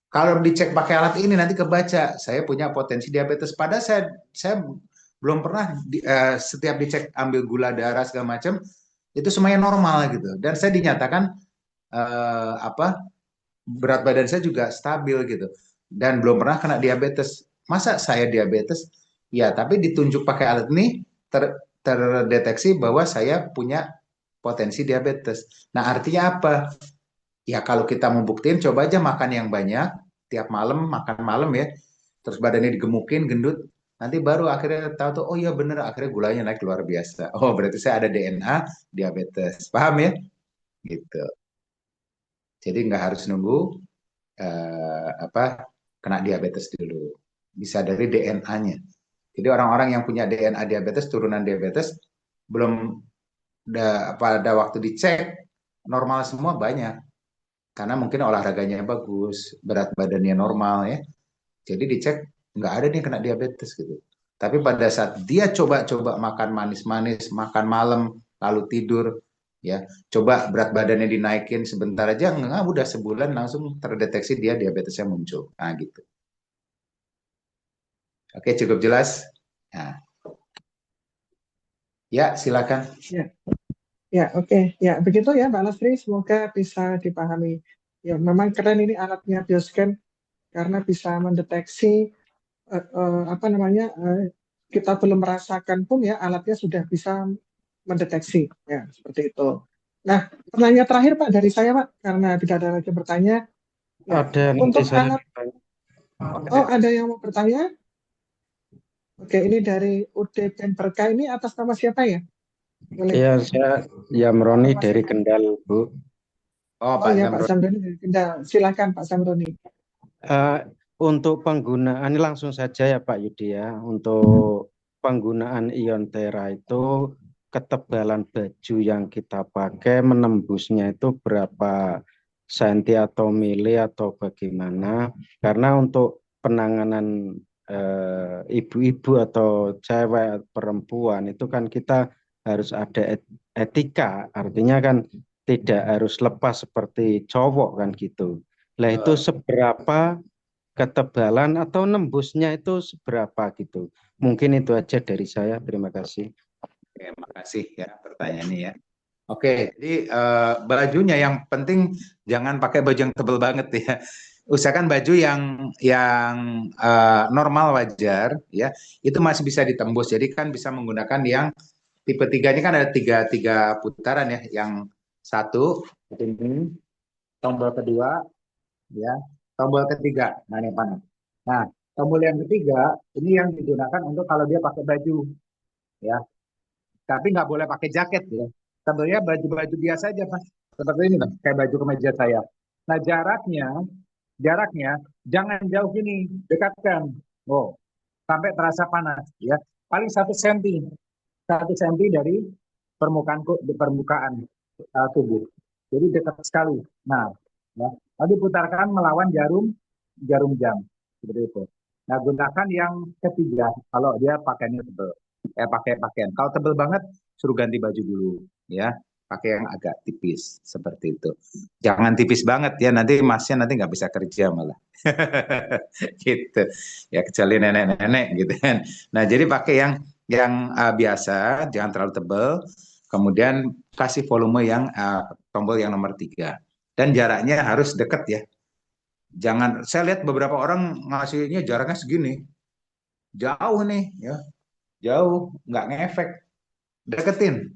Kalau dicek pakai alat ini nanti kebaca saya punya potensi diabetes. Padahal saya belum pernah setiap dicek ambil gula darah segala macam itu semuanya normal gitu. Dan saya dinyatakan berat badan saya juga stabil gitu. Dan belum pernah kena diabetes. Masa saya diabetes? Ya, tapi ditunjuk pakai alat ini terdeteksi bahwa saya punya potensi diabetes. Nah, artinya apa? Ya kalau kita mau buktiin, coba aja makan yang banyak, tiap malam makan malam ya, terus badannya digemukin, gendut, nanti baru akhirnya tahu tuh, oh iya bener, akhirnya gulanya naik luar biasa. Oh berarti saya ada DNA diabetes, paham ya? Gitu. Jadi nggak harus nunggu kena diabetes dulu, bisa dari DNA-nya. Jadi orang-orang yang punya DNA diabetes, turunan diabetes, belum pada waktu dicek normal semua banyak. Karena mungkin olahraganya bagus, berat badannya normal ya. Jadi dicek nggak ada nih kena diabetes gitu. Tapi pada saat dia coba-coba makan manis-manis, makan malam, lalu tidur, ya, coba berat badannya dinaikin sebentar aja, nggak udah sebulan langsung terdeteksi dia diabetesnya muncul. Nah gitu. Oke, cukup jelas. Nah. Ya, silakan. Ya, oke. Ya, begitu ya Mbak Lastri, semoga bisa dipahami. Ya, memang keren ini alatnya Bioscan karena bisa mendeteksi kita belum merasakan pun ya alatnya sudah bisa mendeteksi. Ya, seperti itu. Nah, pertanyaan terakhir Pak dari saya Pak, karena tidak ada lagi bertanya. Ya, ada untuk saya alat. Oh, ada yang mau bertanya? Oke, ini dari UD Berkah, ini atas nama siapa ya? Ya, saya Yamroni dari Kendal, Bu. Oh ya, Pak Samroni dari Kendal. Silakan Pak Samroni. Untuk penggunaan, ini langsung saja ya Pak Yudi ya. Untuk penggunaan Iontera itu ketebalan baju yang kita pakai menembusnya itu berapa senti atau mili atau bagaimana? Karena untuk penanganan ibu-ibu atau cewek perempuan itu kan kita harus ada etika, artinya kan tidak harus lepas seperti cowok kan gitu. Lah itu seberapa ketebalan atau nembusnya itu seberapa gitu. Mungkin itu aja dari saya. Terima kasih. Oke, makasih ya pertanyaannya ya. Oke, jadi bajunya yang penting jangan pakai baju yang tebal banget ya. Usahakan baju yang normal wajar ya, itu masih bisa ditembus. Jadi kan bisa menggunakan yang tipe 3 ini kan ada tiga putaran ya. Yang satu ini tombol kedua ya, tombol ketiga. Nah, ini panas. Nah, tombol yang ketiga ini yang digunakan untuk kalau dia pakai baju ya. Tapi nggak boleh pakai jaket ya. Tentunya baju-baju biasa aja, Mas. Seperti ini, Mas. Kayak baju kemeja saya. Nah, jaraknya jangan jauh gini, dekatkan. Oh, sampai terasa panas ya. Paling 1 senti. 1 senti dari permukaan tubuh. Jadi dekat sekali. Nah, ya. Lalu putarkan melawan jarum jam. Seperti itu. Nah, gunakan yang ketiga kalau dia pakaiannya tebal. Pakai pakaian. Kalau tebal banget, suruh ganti baju dulu, ya. Pakai yang agak tipis, seperti itu. Jangan tipis banget ya, nanti masnya nanti nggak bisa kerja malah. Gitu. Ya, kecuali nenek-nenek gitu kan. Nah, jadi pakai yang biasa, jangan terlalu tebal. Kemudian kasih volume yang tombol yang nomor 3. Dan jaraknya harus dekat ya. Jangan, saya lihat beberapa orang ngasihnya jaraknya segini. Jauh nih, ya. Jauh, nggak ngefek. Deketin.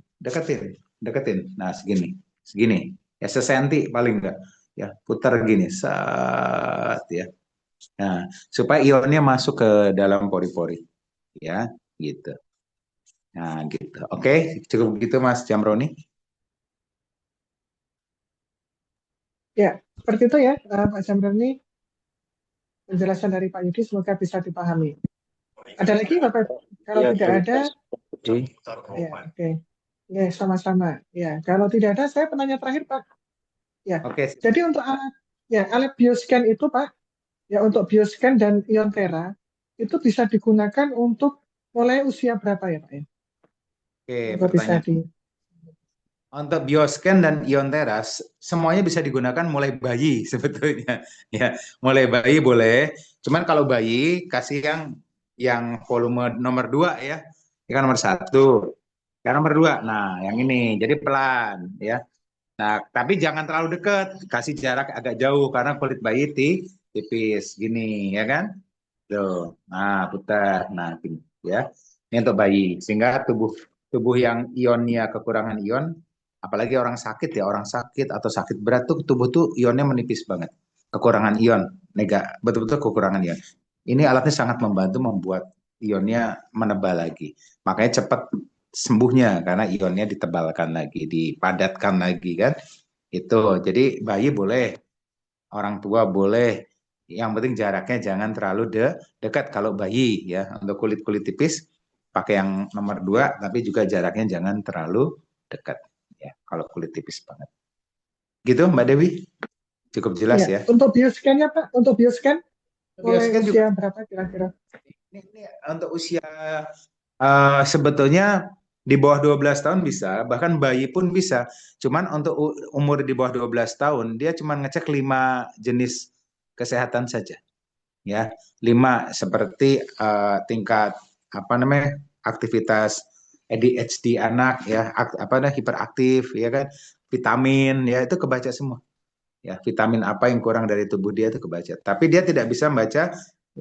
Nah, segini. Ya, 1 senti paling enggak. Ya, putar gini, saat ya. Nah, supaya ionnya masuk ke dalam pori-pori. Ya, gitu. Nah, gitu. Oke, cukup begitu Mas Jamroni. Ya, seperti itu ya, Pak Jamroni. Penjelasan dari Pak Yudi semoga bisa dipahami. Ada lagi Bapak? Kalau Ya, tidak ada, Budi. ya oke. Ya, sama-sama. Ya, kalau tidak ada, saya penanya terakhir Pak. Ya, Oke. jadi untuk alat bioscan itu Pak, ya untuk bioscan dan iontera itu bisa digunakan untuk mulai usia berapa ya Pak ya? Oke, Untuk bisa pertanyaan. Untuk bioscan dan iontera semuanya bisa digunakan mulai bayi sebetulnya. Ya, mulai bayi boleh. Cuman kalau bayi kasih yang volume nomor 2 ya. Ini kan nomor 1. Yang nomor 2. Nah, yang ini. Jadi pelan ya. Nah, tapi jangan terlalu dekat, kasih jarak agak jauh karena kulit bayi tipis gini ya kan? Tuh. Nah, putar. Nah, gini ya. Ini untuk bayi sehingga tubuh yang ionnya kekurangan ion, apalagi orang sakit atau sakit berat tuh tubuh tuh ionnya menipis banget. Kekurangan ion, betul-betul kekurangan ion. Ini alatnya sangat membantu membuat ionnya menebal lagi. Makanya cepat sembuhnya karena ionnya ditebalkan lagi, dipadatkan lagi kan. Itu. Jadi bayi boleh, orang tua boleh. Yang penting jaraknya jangan terlalu dekat kalau bayi ya. Untuk kulit-kulit tipis pakai yang nomor 2 tapi juga jaraknya jangan terlalu dekat ya kalau kulit tipis banget. Gitu Mbak Dewi? Cukup jelas ya. Untuk bioscan-nya Pak, untuk bioscan mulai Bioscan usia berapa kira-kira? Ini untuk usia sebetulnya di bawah 12 tahun bisa, bahkan bayi pun bisa. Cuman untuk umur di bawah 12 tahun, dia cuma ngecek 5 jenis kesehatan saja. Ya, 5 seperti tingkat aktivitas ADHD anak ya, hiperaktif ya kan, vitamin ya itu kebaca semua. Ya, vitamin apa yang kurang dari tubuh dia itu kebaca. Tapi dia tidak bisa membaca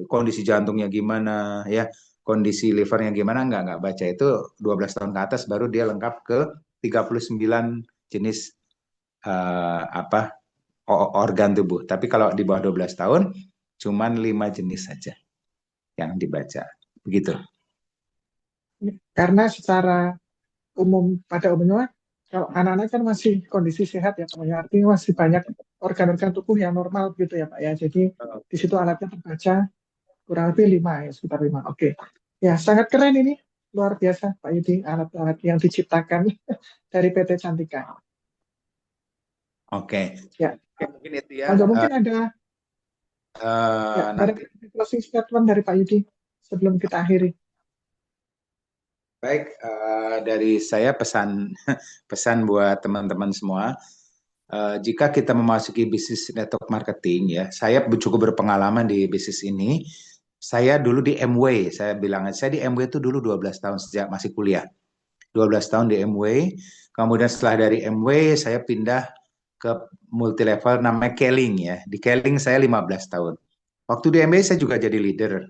kondisi jantungnya gimana ya, kondisi livernya gimana, nggak baca. Itu 12 tahun ke atas baru dia lengkap ke 39 jenis organ tubuh. Tapi kalau di bawah 12 tahun cuman 5 jenis saja yang dibaca. Begitu. Karena secara umum pada umumnya kalau anak-anak kan masih kondisi sehat ya Pak ya, artinya masih banyak organ-organ tubuh yang normal gitu ya Pak ya. Jadi di situ alatnya terbaca kurang lebih 5 ya, sekitar 5. Oke. Ya, sangat keren ini. Luar biasa Pak Yudi, alat-alat yang diciptakan dari PT Cantika. Oke. Ya, Mungkin itu ya. kalau mungkin ada ya, Nanti. closing statement dari Pak Yudi sebelum kita akhiri. Baik, dari saya pesan pesan buat teman-teman semua. Jika kita memasuki bisnis network marketing ya, saya cukup berpengalaman di bisnis ini. Saya dulu di MW, saya bilang saya di MW itu dulu 12 tahun sejak masih kuliah. 12 tahun di MW. Kemudian setelah dari MW saya pindah ke multi level namanya Keling ya. Di Keling saya 15 tahun. Waktu di MW saya juga jadi leader.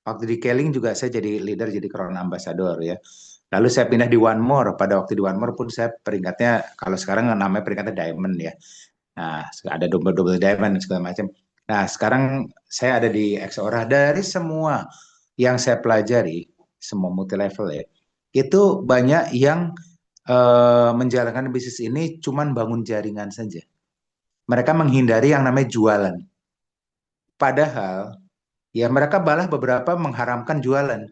Waktu di Keling juga saya jadi leader, jadi Crown Ambassador ya. Lalu saya pindah di One More. Pada waktu di One More pun saya peringkatnya, kalau sekarang namanya peringkatnya Diamond ya. Nah, ada double Diamond segala macam. Nah, sekarang saya ada di Exora. Dari semua yang saya pelajari, semua multi level ya, itu banyak yang menjalankan bisnis ini cuman bangun jaringan saja. Mereka menghindari yang namanya jualan. Padahal ya mereka malah beberapa mengharamkan jualan.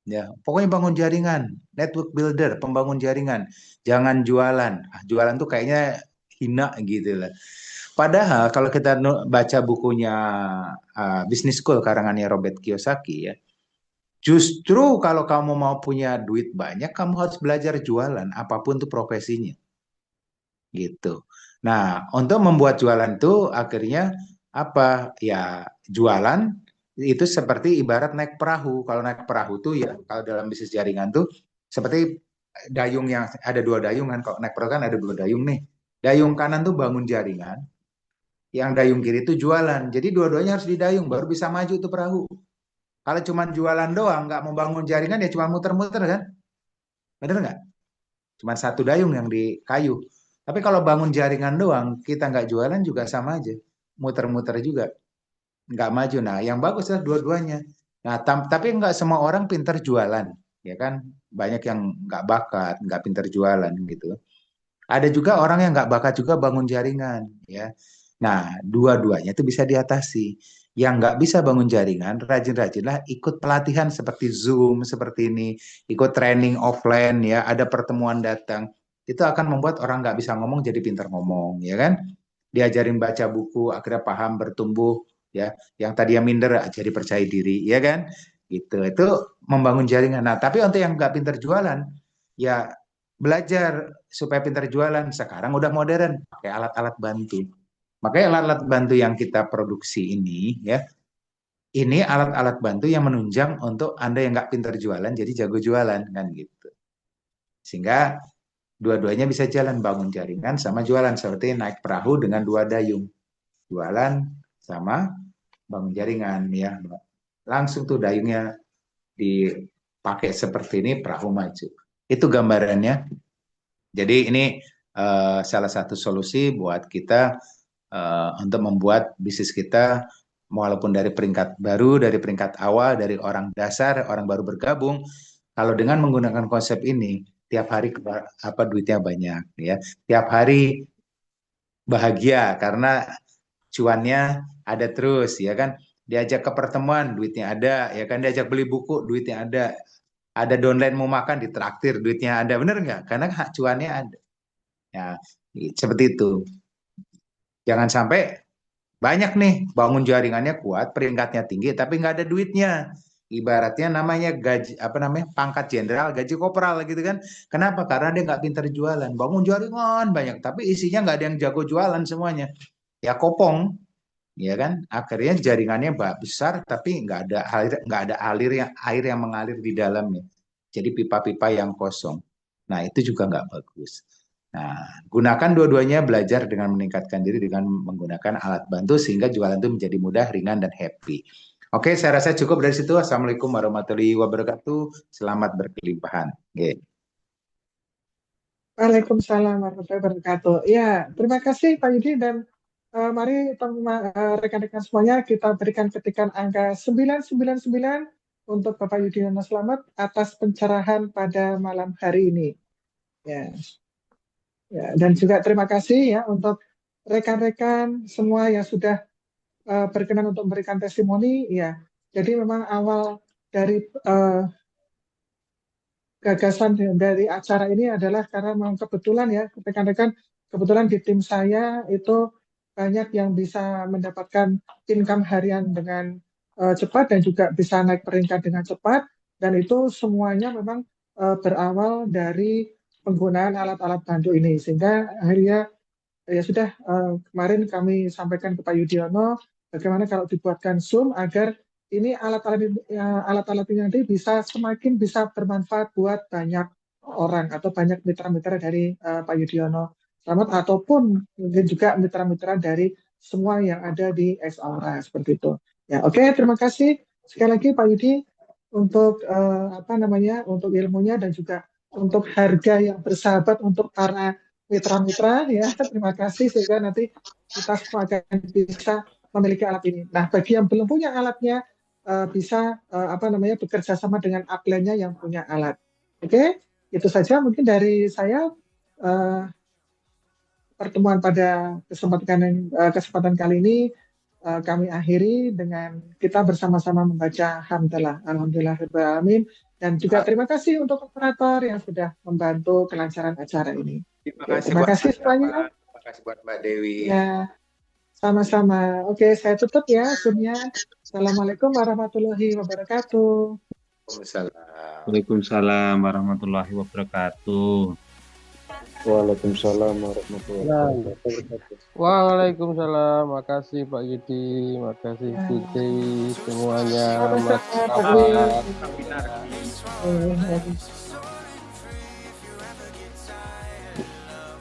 Ya, pokoknya bangun jaringan, network builder, pembangun jaringan, jangan jualan. Jualan tuh kayaknya hina gitu lah. Padahal kalau kita baca bukunya Business School karangannya Robert Kiyosaki ya, justru kalau kamu mau punya duit banyak, kamu harus belajar jualan, apapun tuh profesinya, gitu. Nah, untuk membuat jualan tuh akhirnya apa? Ya jualan itu seperti ibarat naik perahu. Kalau naik perahu tuh ya kalau dalam bisnis jaringan tuh seperti dayung yang ada dua dayung kan. Kalau naik perahu kan ada dua dayung nih. Dayung kanan tuh bangun jaringan, yang dayung kiri itu jualan. Jadi dua-duanya harus didayung baru bisa maju tuh perahu. Kalau cuma jualan doang nggak mau bangun jaringan ya cuma muter-muter kan. Bener nggak? Cuma satu dayung yang di kayu. Tapi kalau bangun jaringan doang, kita nggak jualan juga sama aja. Muter-muter juga. Nggak maju. Nah, yang bagus adalah dua-duanya. Nah, tapi nggak semua orang pintar jualan. Ya kan? Banyak yang nggak bakat, nggak pintar jualan gitu. Ada juga orang yang nggak bakat juga bangun jaringan. Ya. Nah, dua-duanya itu bisa diatasi. Yang nggak bisa bangun jaringan, rajin-rajinlah ikut pelatihan seperti Zoom, seperti ini. Ikut training offline, ya. Ada pertemuan datang. Itu akan membuat orang nggak bisa ngomong jadi pintar ngomong, ya kan? Diajarin baca buku, akhirnya paham, bertumbuh, ya. Yang tadinya minder jadi percaya diri, ya kan? Gitu. Itu membangun jaringan. Nah, tapi untuk yang nggak pintar jualan, ya belajar supaya pintar jualan. Sekarang udah modern, pakai alat-alat bantu. Makanya alat-alat bantu yang kita produksi ini, ya, ini alat-alat bantu yang menunjang untuk Anda yang nggak pintar jualan, jadi jago jualan, kan gitu. Sehingga dua-duanya bisa jalan, bangun jaringan sama jualan, seperti naik perahu dengan dua dayung. Jualan sama bangun jaringan, ya. Langsung tuh dayungnya dipakai seperti ini, perahu maju. Itu gambarannya. Jadi ini salah satu solusi buat kita untuk membuat bisnis kita walaupun dari peringkat baru, dari peringkat awal, dari orang dasar, orang baru bergabung, kalau dengan menggunakan konsep ini, tiap hari apa duitnya banyak, ya. Tiap hari bahagia karena cuannya ada terus, ya kan. Diajak ke pertemuan, duitnya ada, ya kan. Diajak beli buku, duitnya ada. Ada downline mau makan, ditraktir, duitnya ada, bener nggak? Karena cuannya ada. Ya, seperti itu. Jangan sampai banyak nih bangun jaringannya kuat, peringkatnya tinggi, tapi nggak ada duitnya. Ibaratnya namanya gaji apa namanya pangkat jenderal, gaji kopral gitu kan. Kenapa? Karena dia nggak pintar jualan. Bangun jaringan banyak, tapi isinya nggak ada yang jago jualan semuanya. Ya kopong, ya kan. Akhirnya jaringannya besar, tapi nggak ada air yang mengalir di dalamnya. Jadi pipa-pipa yang kosong. Nah itu juga nggak bagus. Nah, gunakan dua-duanya, belajar dengan meningkatkan diri dengan menggunakan alat bantu sehingga jualan itu menjadi mudah, ringan, dan happy. Oke, saya rasa cukup dari situ. Assalamualaikum warahmatullahi wabarakatuh. Selamat berkelimpahan. Okay. Waalaikumsalam warahmatullahi wabarakatuh. Ya, terima kasih Pak Yudi dan mari rekan-rekan semuanya kita berikan ketikan angka 999 untuk Bapak Yudhoyono Slamet atas pencerahan pada malam hari ini. Ya. Ya, dan juga terima kasih ya untuk rekan-rekan semua yang sudah berkenan untuk memberikan testimoni. Ya, jadi memang awal dari gagasan dari acara ini adalah karena memang kebetulan ya rekan-rekan kebetulan di tim saya itu banyak yang bisa mendapatkan income harian dengan cepat dan juga bisa naik peringkat dengan cepat, dan itu semuanya memang berawal dari penggunaan alat-alat bantu ini, sehingga akhirnya ya sudah, kemarin kami sampaikan ke Pak Yudhoyono bagaimana kalau dibuatkan Zoom agar ini alat-alat ini nanti bisa semakin bisa bermanfaat buat banyak orang atau banyak mitra-mitra dari Pak Yudhoyono Slamet, ataupun mungkin juga mitra-mitra dari semua yang ada di X-Aura seperti itu. Ya, oke, terima kasih sekali lagi Pak Yudi untuk untuk ilmunya dan juga untuk harga yang bersahabat untuk para mitra-mitra ya. Terima kasih, sehingga nanti kita semua akan bisa memiliki alat ini. Nah, bagi yang belum punya alatnya bisa bekerja sama dengan upline-nya yang punya alat. Oke, itu saja mungkin dari saya. Pertemuan pada kesempatan kali ini kami akhiri dengan kita bersama-sama membaca hamdalah, alhamdulillahirabbil alamin, dan juga terima kasih untuk operator yang sudah membantu kelancaran acara ini. Terima kasih semuanya. Terima kasih buat Mbak Dewi. Ya, sama-sama. Oke, saya tutup ya Zoom-nya. Assalamualaikum warahmatullahi wabarakatuh. Waalaikumsalam warahmatullahi wabarakatuh. Waalaikumsalam warahmatullahi wabarakatuh. Waalaikumsalam, makasih Pak Yudi, makasih Bu Dewi, semuanya, Mas Sama-sama, Pak Kapan. Dewi.